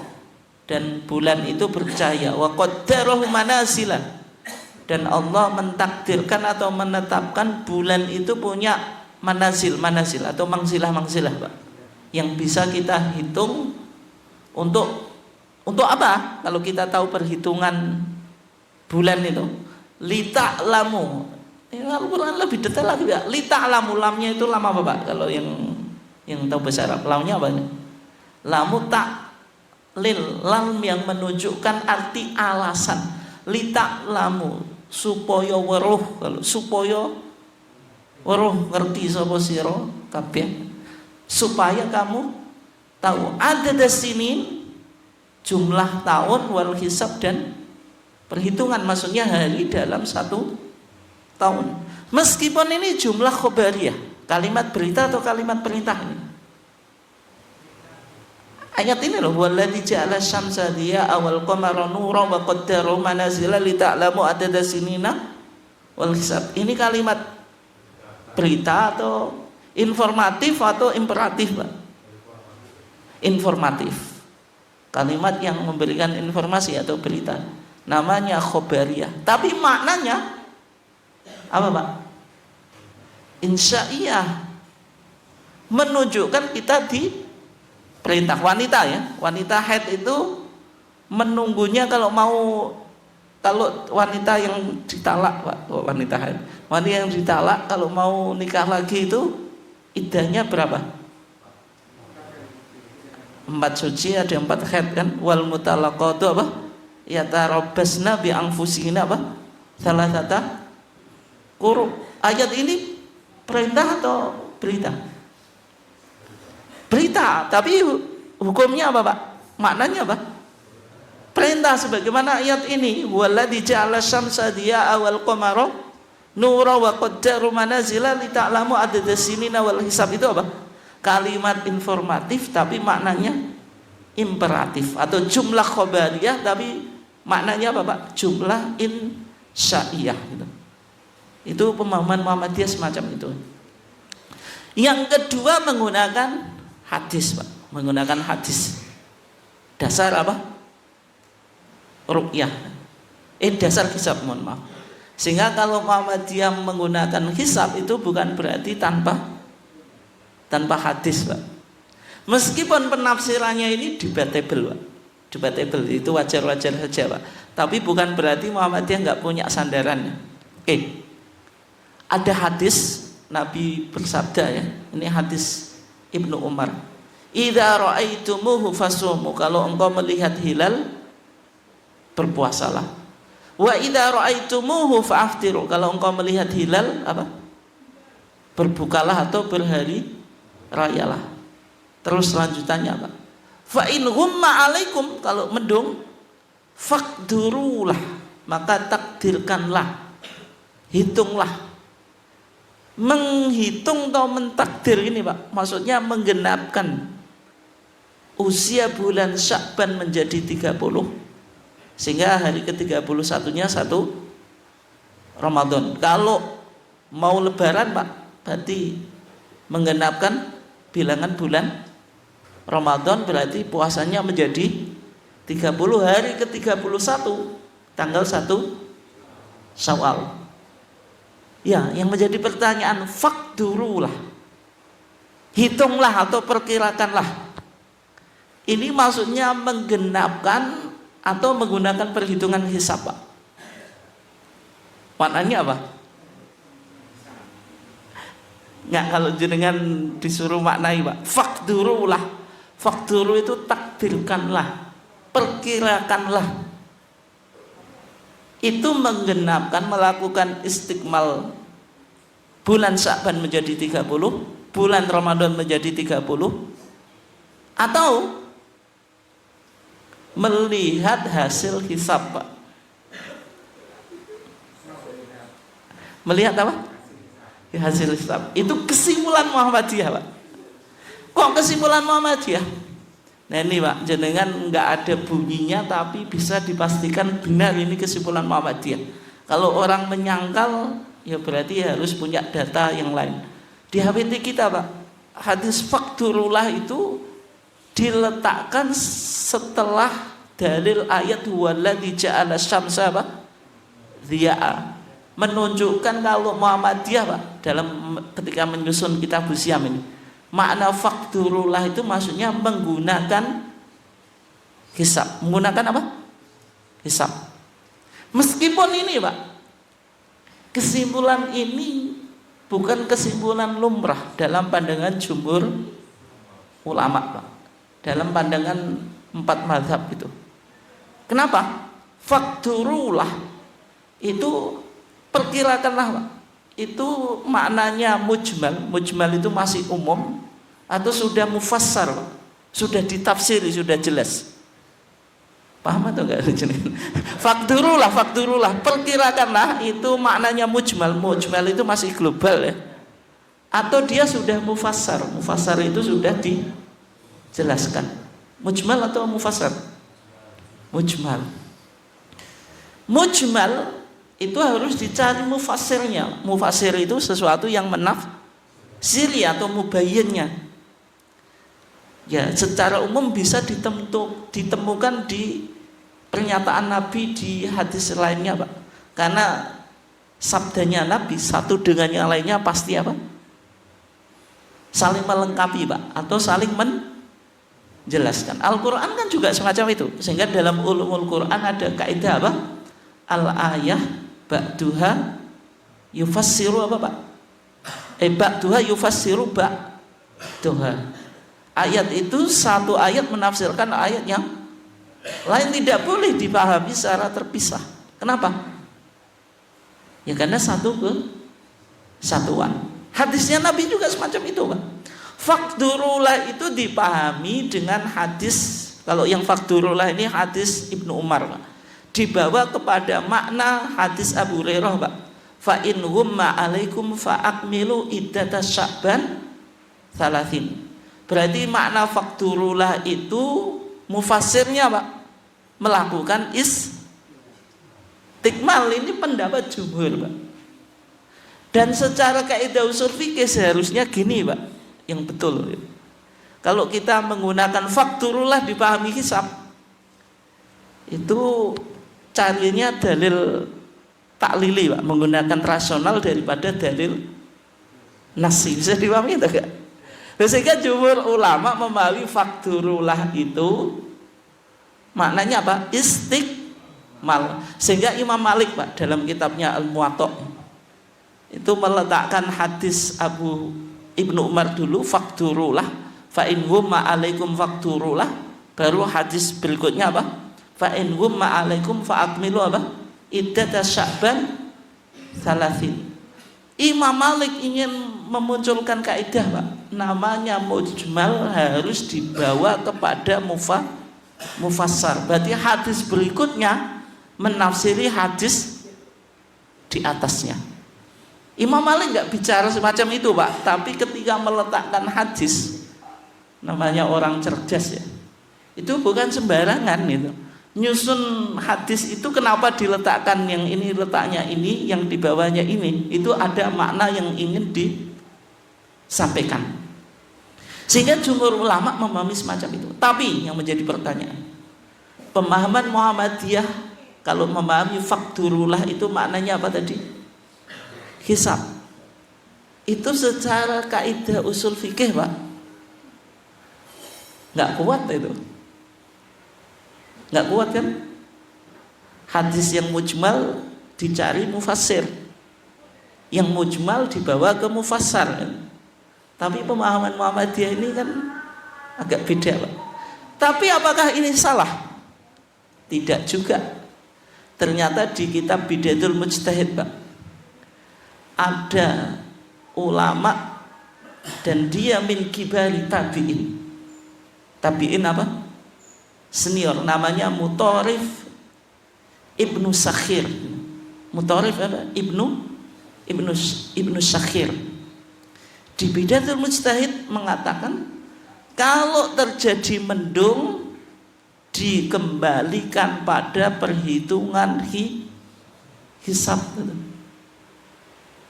dan bulan itu bercahaya, wa qaddarahu manazila, dan Allah mentakdirkan atau menetapkan bulan itu punya manazil atau mangsilah Pak, yang bisa kita hitung untuk apa? Kalau kita tahu perhitungan bulan itu, lita'lamu, Al-Quran lebih detail lagi ya. Lita'lamu, lamnya itu lam apa, Pak? Kalau yang tahu bahasa Arab, lamnya apa? Lamu ta'lil, lam yang menunjukkan arti alasan. Lita'lamu, supaya weruh, kalau supaya weruh ngerti sapa sira kabeh, supaya kamu tahu ada sinin, jumlah tahun, wal hisab, dan perhitungan, maksudnya hari dalam 1 tahun. Meskipun ini jumlah khobariyah, kalimat berita atau kalimat perintah ini. Ayat ini loh, wallazi ja'ala syamsa diya'a wal qamara nura wa qaddarahu manazila lita'lamu adada sinina wal hisab. Ini kalimat berita atau informatif atau imperatif, Pak? Informatif. Kalimat yang memberikan informasi atau berita. Namanya khobariyah. Tapi maknanya apa, Pak? Insya'iyah. Menunjukkan kita di perintah. Wanita ya, wanita haid itu menunggunya kalau wanita yang ditalak, Pak, wanita haid, wanita yang ditalak kalau mau nikah lagi itu iddahnya berapa? 4 suci, ada 4 haid kan. Wal mutalaqatu apa? Yatarabbasna bi anfusihinna apa? Salasata quru. Ayat ini perintah atau berita? Berita, tapi hukumnya apa, Pak? Maknanya apa? Perintah, sebagaimana ayat ini, wallazi ja'ala syamsa diya'a wal qamara nura wa qaddarahu manazila lita'lamu adada sinina wal hisab. Itu apa? Kalimat informatif tapi maknanya imperatif, atau jumlah khobariyah tapi maknanya apa, Pak? Jumlah insya'iyah gitu. Itu pemahaman Muhammadiyah semacam itu. Yang kedua menggunakan hadis, Pak. Menggunakan hadis. Dasar apa? Ruqyah. Dasar hisab, mohon maaf. Sehingga kalau Muhammadiyah menggunakan hisab itu bukan berarti tanpa hadis, Pak. Meskipun penafsirannya ini debatable, Pak. Debatable itu wajar-wajar saja, Pak. Tapi bukan berarti Muhammadiyah nggak punya sandarannya. Oke. Ada hadis Nabi bersabda ya. Ini hadis Ibnu Umar. Idza ra'aitumuhu fasumu, kalau engkau melihat hilal berpuasalah. Wa idza ra'aitumuhu fa'aftiru, kalau engkau melihat hilal apa? berbukalah atau berhari rayalah. Terus lanjutannya apa? Fa in ghumma alaikum, kalau mendung, faqdurulah, maka takdirkanlah, hitunglah. Menghitung atau mentakdir ini Pak, maksudnya menggenapkan usia bulan Sya'ban menjadi 30, sehingga hari ke-31-nya 1 Ramadan. Kalau mau lebaran Pak, berarti menggenapkan bilangan bulan Ramadan, berarti puasanya menjadi 30 hari ke-31 tanggal 1 Syawal. Ya, yang menjadi pertanyaan, faqdurulah, hitunglah atau perkirakanlah. Ini maksudnya menggenapkan atau menggunakan perhitungan hisab Pak. Maknanya apa? Nggak, kalau jenengan disuruh maknai Pak, faqdurulah. Faqduru itu takdirkanlah, perkirakanlah. Itu menggenapkan, melakukan istikmal bulan Sya'ban menjadi 30, bulan Ramadan menjadi 30, atau melihat hasil hisab Pak. Melihat apa? Hasil hisab. Itu kesimpulan Muhammadiyah Pak. Kok kesimpulan Muhammadiyah? Nah ini Pak, jenengan nggak ada bunyinya tapi bisa dipastikan benar ini kesimpulan Muhammadiyah. Kalau orang menyangkal, ya berarti harus punya data yang lain. Di HPT kita Pak, hadis faqdurullah itu diletakkan setelah dalil ayat huwaladzi ja'ala syamsa dhiya'a, menunjukkan kalau Muhammadiyah Pak, dalam ketika menyusun kitab Siam ini, makna faqdurullah itu maksudnya menggunakan hisab. Menggunakan apa? Hisab. Meskipun ini Pak, kesimpulan ini bukan kesimpulan lumrah dalam pandangan jumhur ulama Pak, dalam pandangan 4 mazhab itu. Kenapa? Faqdurullah itu perkirakanlah Pak. Itu maknanya mujmal. Mujmal itu masih umum atau sudah mufassar Pak? Sudah ditafsiri, sudah jelas. Paham atau enggak? Faqdurullah, faqdurullah, perkirakanlah, itu maknanya mujmal. Mujmal itu masih global ya. Atau dia sudah mufassar. Mufassar itu sudah dijelaskan. Mujmal atau mufassar? Mujmal. Mujmal itu harus dicari mufassirnya. Mufassir itu sesuatu yang menafsiri atau mubayyinnya. Ya, secara umum bisa ditemukan di pernyataan Nabi di hadis lainnya Pak. Karena sabdanya Nabi satu dengan yang lainnya pasti apa? Saling melengkapi Pak, atau saling menjelaskan. Al-Quran kan juga semacam itu. Sehingga dalam ulumul Quran ada kaidah apa? Al-ayah ba'duha yufassiru apa Pak? Ba'duha yufassiru ba'duha. Ayat itu satu ayat menafsirkan ayat yang lain, tidak boleh dipahami secara terpisah. Kenapa? Ya karena satu kesatuan. Hadisnya Nabi juga semacam itu Pak. Faqdurullah itu dipahami dengan hadis, kalau yang faqdurullah ini hadis Ibnu Umar Pak, dibawa kepada makna hadis Abu Hurairah Pak. Fa in ghumma alaikum fa akmilu iddata Sya'ban 30. Berarti makna faqdurullah itu mufassirnya Pak melakukan istikmal. Ini pendapat jumhur Pak. Dan secara kaidah usul fikih seharusnya gini Pak, yang betul. Kalau kita menggunakan faqdurullah dipahami hisab, itu carinya dalil taklili Pak, menggunakan rasional daripada dalil nasi. Bisa dipahami atau enggak? Sehingga jumhur ulama memahami faqdurullah itu maknanya apa? Istikmal. Sehingga Imam Malik Pak dalam kitabnya Al-Muwatta itu meletakkan hadis Abu Ibnu Umar dulu, faqdurullah, fa in ghumma alaikum faqdurullah, baru hadis berikutnya apa? Fa in ghumma alaikum fa akmilu apa? Iddata Sya'ban 30. Imam Malik ingin memunculkan kaidah, Pak. Namanya mujmal harus dibawa kepada mufassar. Berarti hadis berikutnya menafsiri hadis di atasnya. Imam Malik nggak bicara semacam itu, Pak. Tapi ketika meletakkan hadis, namanya orang cerdas ya, itu bukan sembarangan itu. Nyusun hadis itu kenapa diletakkan yang ini letaknya ini, yang di bawahnya ini, itu ada makna yang ingin disampaikan. Sehingga jumhur ulama memahami semacam itu. Tapi yang menjadi pertanyaan, pemahaman Muhammadiyah kalau memahami fakturullah itu maknanya apa tadi? Hisab. Itu secara kaidah usul fikih, Pak, nggak kuat itu. Nggak kuat kan? Hadis yang mujmal dicari mufassir, yang mujmal dibawa ke mufassar kan? Tapi pemahaman Muhammadiyah ini kan agak beda, Pak. Tapi apakah ini salah? Tidak juga. Ternyata di kitab Bidayatul Mujtahid, Pak, ada ulama dan dia min kibari tabi'in. Tabi'in apa? Senior, namanya Mutarif Ibnu Sakhir. Mutarif apa? Ibnu Sakhir. Di Bidayatul Mujtahid mengatakan kalau terjadi mendung dikembalikan pada perhitungan hisab.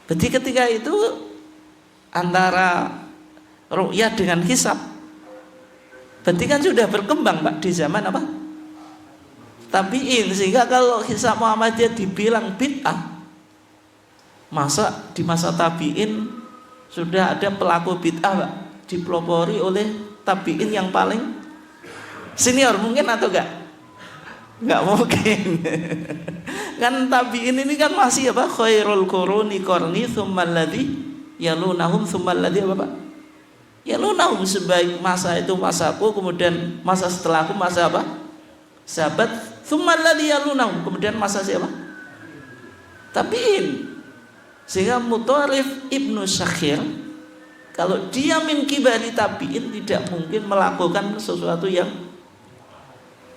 Berarti ketika itu antara ru'yah dengan hisab, berarti kan sudah berkembang, Pak, di zaman apa? Tabi'in. Sehingga kalau hisab Muhammadiyah dibilang bid'ah, masa di masa tabi'in sudah ada pelaku bid'ah, Pak, dipelopori oleh tabi'in yang paling senior, mungkin atau enggak? Enggak mungkin. Kan tabi'in ini kan masih apa? Khairul quruni qarni tsummal ladzi yalunahum tsummal ladzi apa, Pak? Ya lunahum, sebaik masa itu masaku, kemudian masa setelahku masa apa? Sahabat. Tsummal ladzi yalunahum, kemudian masa siapa? Tabi'in. Sehingga Mutarif Ibnu Sakhir kalau dia min kibari tabi'in tidak mungkin melakukan sesuatu yang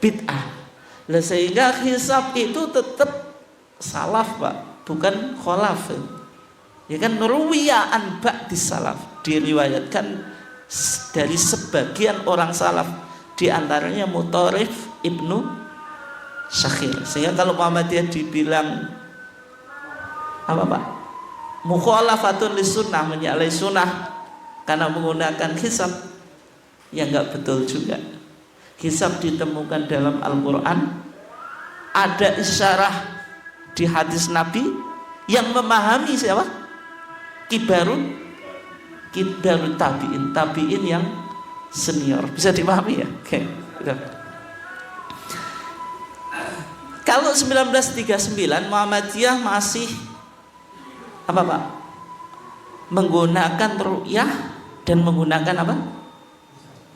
bid'ah. Lah sehingga hisab itu tetap salaf, Pak, bukan kholaf. Ya kan, ruwiya an ba'di salaf, diriwayatkan dari sebagian orang salaf, di antaranya Mutarif Ibnu Sakhir. Sehingga kalau Muhammadiyah dibilang apa, Pak? Mukhalafatun lisunnah, menyalahi sunnah karena menggunakan hisab, ya enggak betul juga. Hisab ditemukan dalam Al-Quran, ada isyarah di hadis Nabi yang memahami siapa? Kibarut tabi'in, tabi'in yang senior. Bisa dipahami ya? Oke. Kalau 1939 Muhammadiyah masih apa, Pak? Menggunakan ru'yah dan menggunakan apa?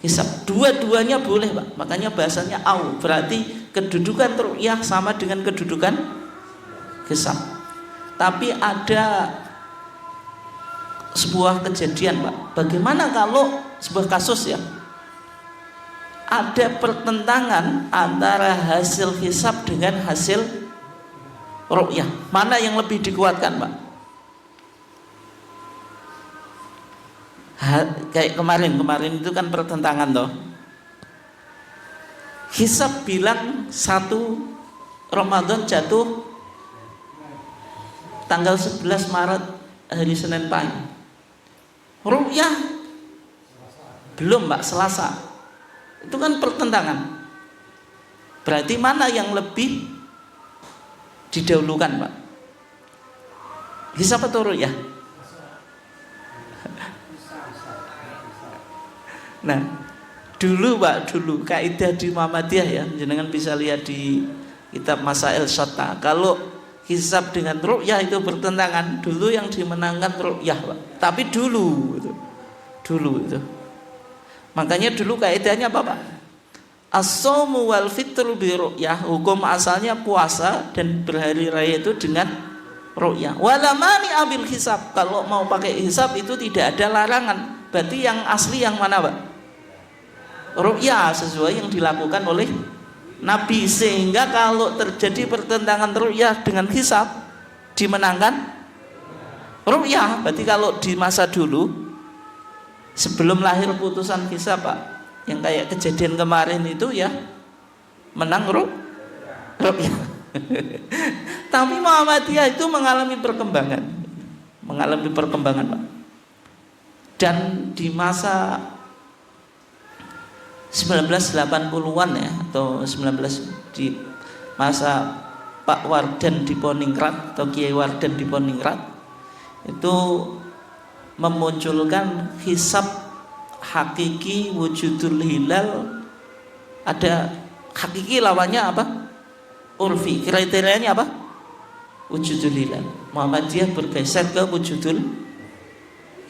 Hisab. Dua-duanya boleh, Pak. Makanya bahasanya au, berarti kedudukan ru'yah sama dengan kedudukan hisab. Tapi ada sebuah kejadian, Pak. Bagaimana kalau sebuah kasus ya, ada pertentangan antara hasil hisab dengan hasil ru'yah, mana yang lebih dikuatkan, Pak? Kayak kemarin itu kan pertentangan toh. Hisab bilang 1 Ramadan jatuh tanggal 11 Maret hari Senin pagi. Ru'yah belum, Pak, Selasa. Itu kan pertentangan. Berarti mana yang lebih didahulukan, Pak? Hisab atau ru'yah? Nah, dulu, Pak, kaidah di Muhammadiyah ya, jenengan bisa lihat di kitab Masail Syatta. Kalau hisab dengan ru'yah itu bertentangan, dulu yang dimenangkan ru'yah, Pak. Tapi dulu itu. Makanya dulu kaidahnya apa, Pak? As-shaumu wal fitru bi ru'yah. Hukum asalnya puasa dan berhari raya itu dengan ru'ya. Wala mani ambil hisab. Kalau mau pakai hisab itu tidak ada larangan. Berarti yang asli yang mana, Pak? Ru'ya, sesuai yang dilakukan oleh Nabi. Sehingga kalau terjadi pertentangan ru'ya dengan hisab, dimenangkan ru'ya. Berarti kalau di masa dulu sebelum lahir putusan hisab, Pak, yang kayak kejadian kemarin itu ya menang ru'ya. Tapi Muhammadiyah itu mengalami perkembangan, Pak. Dan di masa 1980-an ya, atau 19 di masa Pak Wardan di Poningrat atau Kiai Wardan di Poningrat, itu memunculkan hisab hakiki wujudul hilal. Ada hakiki, lawannya apa? Urfi. Kriterianya apa? Wujudul hilal. Muhammadiyah bergeser ke wujudul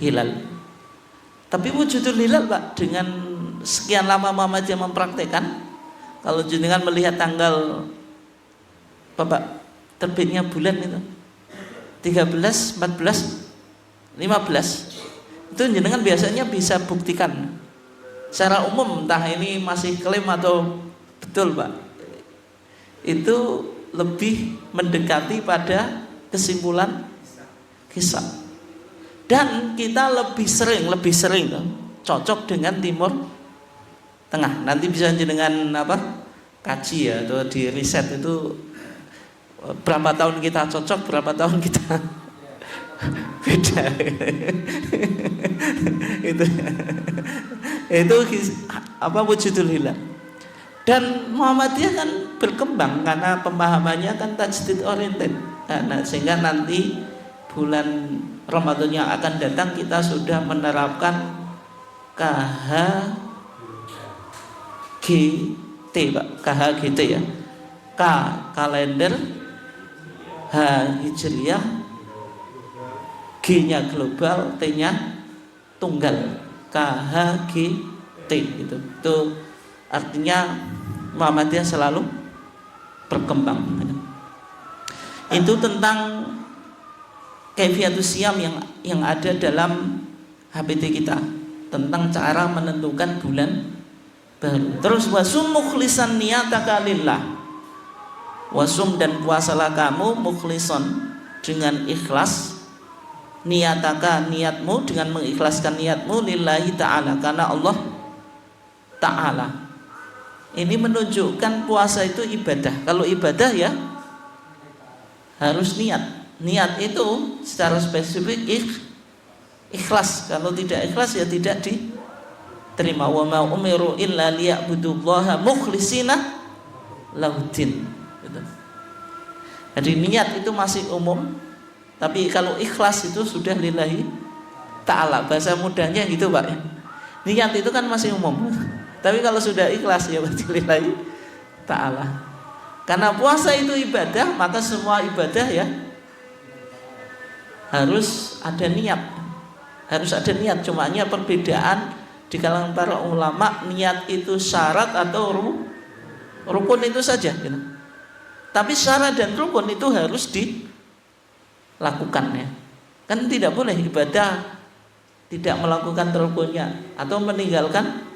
hilal. Tapi wujudul hilal, Pak, dengan sekian lama Muhammadiyah mempraktekkan, kalau jenengan melihat tanggal Bapak terbitnya bulan itu 13, 14, 15, itu jenengan biasanya bisa buktikan secara umum, entah ini masih klaim atau betul, Pak, itu lebih mendekati pada kesimpulan hisab. Dan kita lebih sering cocok dengan Timur Tengah. Nanti bisa jenengan kaji ya, atau di riset itu berapa tahun kita cocok, berapa tahun kita beda. itu wujudul hilal. Dan Muhammadiyah kan berkembang karena pemahamannya kan tajdid oriented. Nah, sehingga nanti bulan Ramadan yang akan datang kita sudah menerapkan KHGT, Pak. KHGT ya. K kalender, H hijriyah, G-nya global, T-nya tunggal. KHGT itu. Itu artinya Muhammadiyah selalu berkembang. Itu tentang kaifiyatus siyam yang ada dalam HPT kita, tentang cara menentukan bulan baru. Terus wasum mukhlisan niyataka lillah. Wasum, dan puasalah kamu mukhlison, dengan ikhlas, niyataka, niatmu, dengan mengikhlaskan niatmu, lillahi ta'ala, karena Allah ta'ala. Ini menunjukkan puasa itu ibadah. Kalau ibadah ya harus niat. Niat itu secara spesifik ikhlas. Kalau tidak ikhlas ya tidak diterima. Wa ma umiru illa liya'budullaha mukhlishina lahuddin. Gitu. Jadi niat itu masih umum, tapi kalau ikhlas itu sudah lillahi ta'ala. Bahasa mudahnya gitu, Pak. Niat itu kan masih umum. Tapi kalau sudah ikhlas ya berarti lillahi ta'ala. Karena puasa itu ibadah, maka semua ibadah ya harus ada niat. Harus ada niat. Cuma hanya perbedaan di kalangan para ulama, niat itu syarat atau rukun itu saja gitu. Tapi syarat dan rukun itu harus dilakukan ya. Kan tidak boleh ibadah tidak melakukan rukunnya atau meninggalkan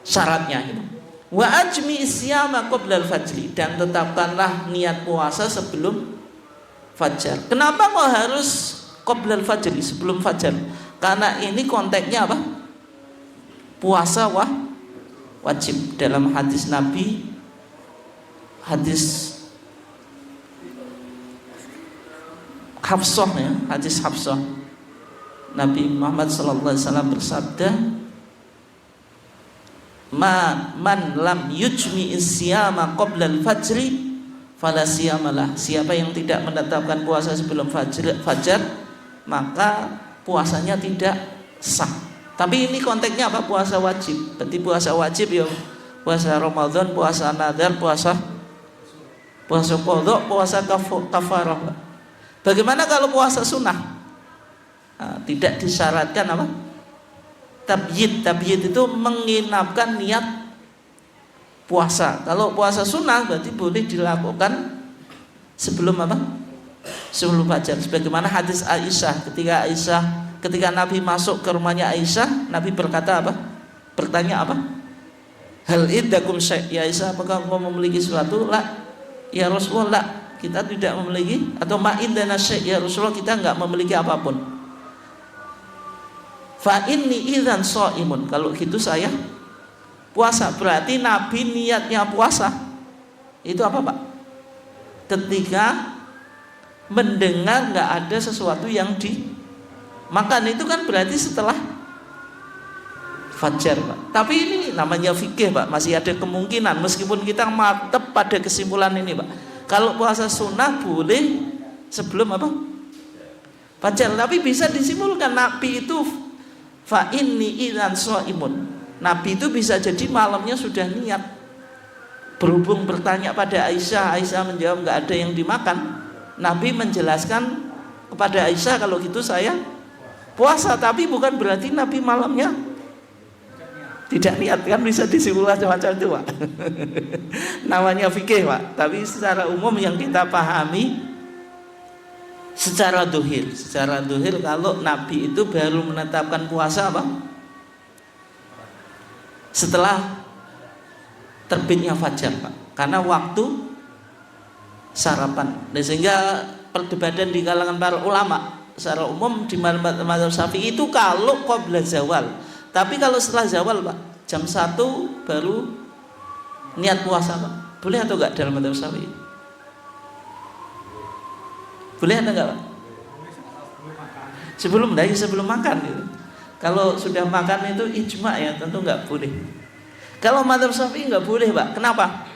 syaratnya gitu. Wa ajmi isyama qoblal fajri, dan tetapkanlah niat puasa sebelum fajar. Kenapa kok harus qoblal fajri, sebelum fajar? Karena ini konteksnya apa? Puasa wajib. Dalam hadis Nabi, hadis Hafsah ya, hadis Hafsah, Nabi Muhammad SAW bersabda, man lam yujmi isyama qoblal fajri fala siyamalah. Siapa yang tidak menetapkan puasa sebelum fajar, maka puasanya tidak sah. Tapi ini konteksnya apa? Puasa wajib. Berarti puasa wajib ya puasa Ramadan, puasa nadar, puasa qadha, puasa kafarah. Bagaimana kalau puasa sunnah? Nah, tidak disyaratkan apa? Tabyid itu menginapkan niat puasa. Kalau puasa sunnah berarti boleh dilakukan sebelum apa? sebelum fajar. Sebagaimana hadis Aisyah, ketika Nabi masuk ke rumahnya Aisyah, Nabi berkata apa? Bertanya apa? Hal indakum syai', ya Aisyah, apakah engkau memiliki sesuatu? La, ya Rasulullah, la, kita tidak memiliki. Atau ma indana syai', ya Rasulullah, kita enggak memiliki apapun. Fa inni idzan shaimun, kalau gitu saya puasa. Berarti Nabi niatnya puasa itu apa, Pak? Ketika mendengar nggak ada sesuatu yang dimakan, itu kan berarti setelah fajar, Pak. Tapi ini namanya fikih, Pak, masih ada kemungkinan meskipun kita mantep pada kesimpulan ini, Pak. Kalau puasa sunnah boleh sebelum apa? Fajar. Tapi bisa disimpulkan Nabi itu fa inni idzan shaimun. Nabi itu bisa jadi malamnya sudah niat. Berhubung bertanya pada Aisyah, Aisyah menjawab nggak ada yang dimakan. Nabi menjelaskan kepada Aisyah, kalau gitu saya puasa. Tapi bukan berarti Nabi malamnya tidak niat, kan bisa disimpulkan macam itu, Pak. Namanya fikih, Pak. Tapi secara umum yang kita pahami secara dohir kalau Nabi itu baru menetapkan puasa apa? Setelah terbitnya fajar, Pak. Karena waktu sarapan. Dan sehingga perdebatan di kalangan para ulama secara umum di mazhab Syafi'i itu kalau qabla zawal. Tapi kalau setelah zawal, Pak, jam 1 baru niat puasa, Pak. Boleh atau enggak dalam mazhab Syafi'i? Boleh atau enggak, Pak? Sebelum makan gitu. Kalau sudah makan itu ijma ya, tentu enggak boleh. Kalau mazhab Syafi'i enggak boleh, Pak. Kenapa?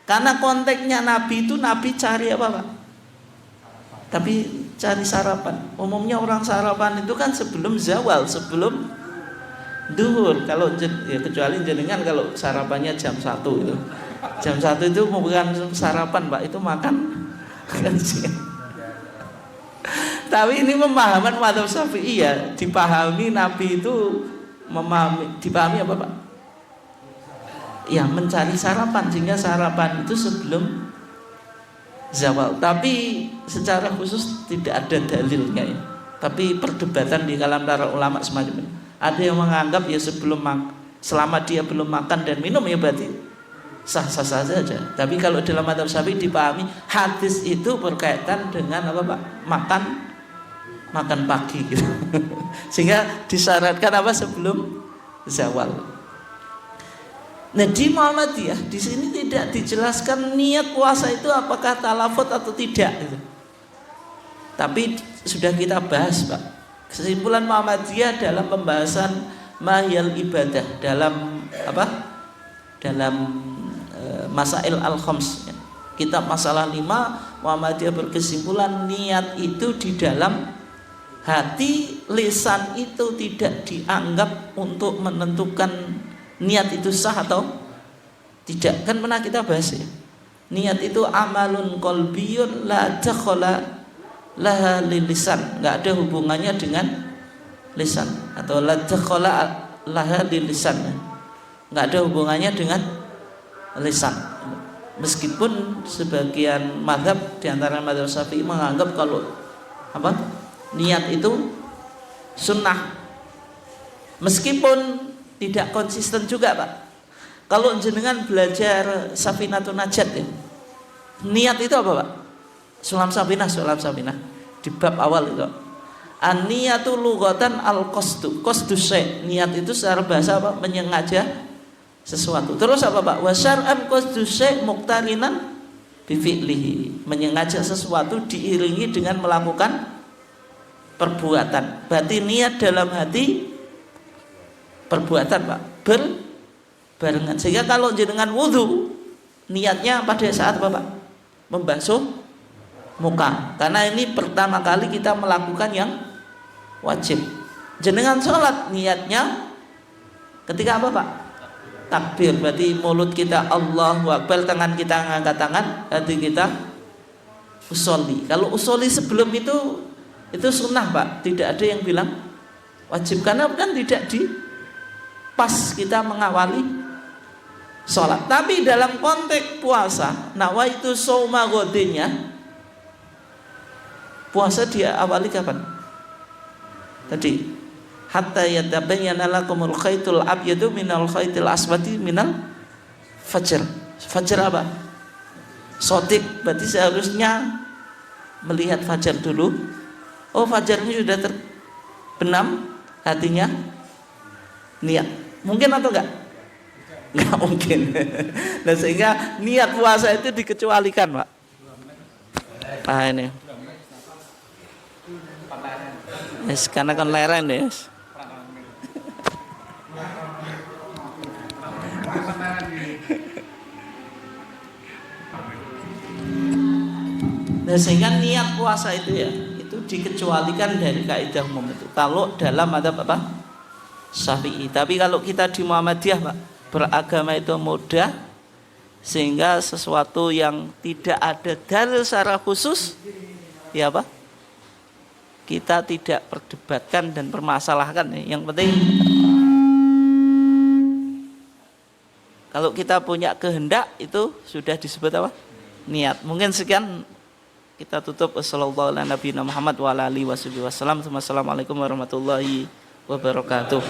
Karena konteksnya Nabi itu Nabi cari apa, Pak? Tapi cari sarapan. Umumnya orang sarapan itu kan sebelum zawal, sebelum duhur. Kalau ya kecuali jenengan kalau sarapannya jam 1 itu. Jam 1 itu bukan sarapan, Pak, itu makan kan siang. Tapi ini pemahaman mazhab Syafi'i ya, dipahami Nabi itu dipahami apa, Pak? Ya, mencari sarapan, sehingga sarapan itu sebelum zawal. Tapi secara khusus tidak ada dalilnya ya. Tapi perdebatan di kalangan para ulama semacam ini. Ada yang menganggap ya selama dia belum makan dan minum ya berarti sah-sah saja. Tapi kalau dalam mazhab Syafi'i dipahami hadis itu berkaitan dengan apa, Pak? Makan pagi gitu. Sehingga disyaratkan apa? Sebelum zawal. Nah, di Muhammadiyah di sini tidak dijelaskan niat puasa itu apakah talafut atau tidak gitu. Tapi sudah kita bahas, Pak. Kesimpulan Muhammadiyah dalam pembahasan mahiyal ibadah dalam apa? Dalam Masail al-Khams. Kitab Masalah 5, Muhammadiyah berkesimpulan niat itu di dalam hati, lisan itu tidak dianggap untuk menentukan niat itu sah atau tidak. Kan pernah kita bahas ya. Niat itu amalun qalbiyun la dakhala laha lisan, enggak ada hubungannya dengan lisan, atau la dakhala laha lisan, enggak ada hubungannya dengan lisan. Meskipun sebagian mazhab di antara mazhab Syafi'i menganggap kalau apa? Niat itu sunnah. Meskipun tidak konsisten juga, Pak. Kalau jenengan belajar Safinatun Najat ya, niat itu apa, Pak? Sulam Sabinah di bab awal itu. An-niyatu lughatan al-qasdu. Qasdu syai'. Niat itu secara bahasa apa? Menyengaja sesuatu. Terus apa, Pak? Wa syar'an qasdu syai' muqtarinan bi fi'lihi. Menyengaja sesuatu diiringi dengan melakukan perbuatan. Berarti niat dalam hati, perbuatan, Pak, berbarengan. Sehingga kalau jenengan wudu, niatnya pada saat apa, Pak? Membasuh muka. Karena ini pertama kali kita melakukan yang wajib. Jenengan sholat, niatnya ketika apa, Pak? Takbir. Berarti mulut kita Allahu Akbar, tangan kita ngangkat tangan, hati kita usolli. Kalau usolli sebelum itu sunnah, Pak. Tidak ada yang bilang wajib, karena kan tidak pas kita mengawali sholat. Tapi dalam konteks puasa, nawaitu shauma ghadinnya, Puasa dia awali kapan? Tadi hatta yatabayyana lakumul khaitul abyadu minal khaitil aswadi minal fajr. Fajr apa? Shotib, berarti seharusnya melihat fajar dulu. Oh, fajarnya sudah terbenam, hatinya niat. Mungkin atau enggak? Enggak mungkin. Nah, sehingga niat puasa itu dikecualikan, Pak. Nah ini. Yes, karena kan leren yes. Nah, sehingga niat puasa itu ya, itu dikecualikan dari kaidah umum itu. Kalau dalam madzhab apa? Syafi'i. Tapi kalau kita di Muhammadiyah, Pak, beragama itu mudah, sehingga sesuatu yang tidak ada dalil secara khusus, ya Pak, kita tidak perdebatkan dan permasalahkan. Yang penting kalau kita punya kehendak itu sudah disebut apa? Niat. Mungkin sekian, kita tutup. Wassalamualaikum warahmatullahi wabarakatuh.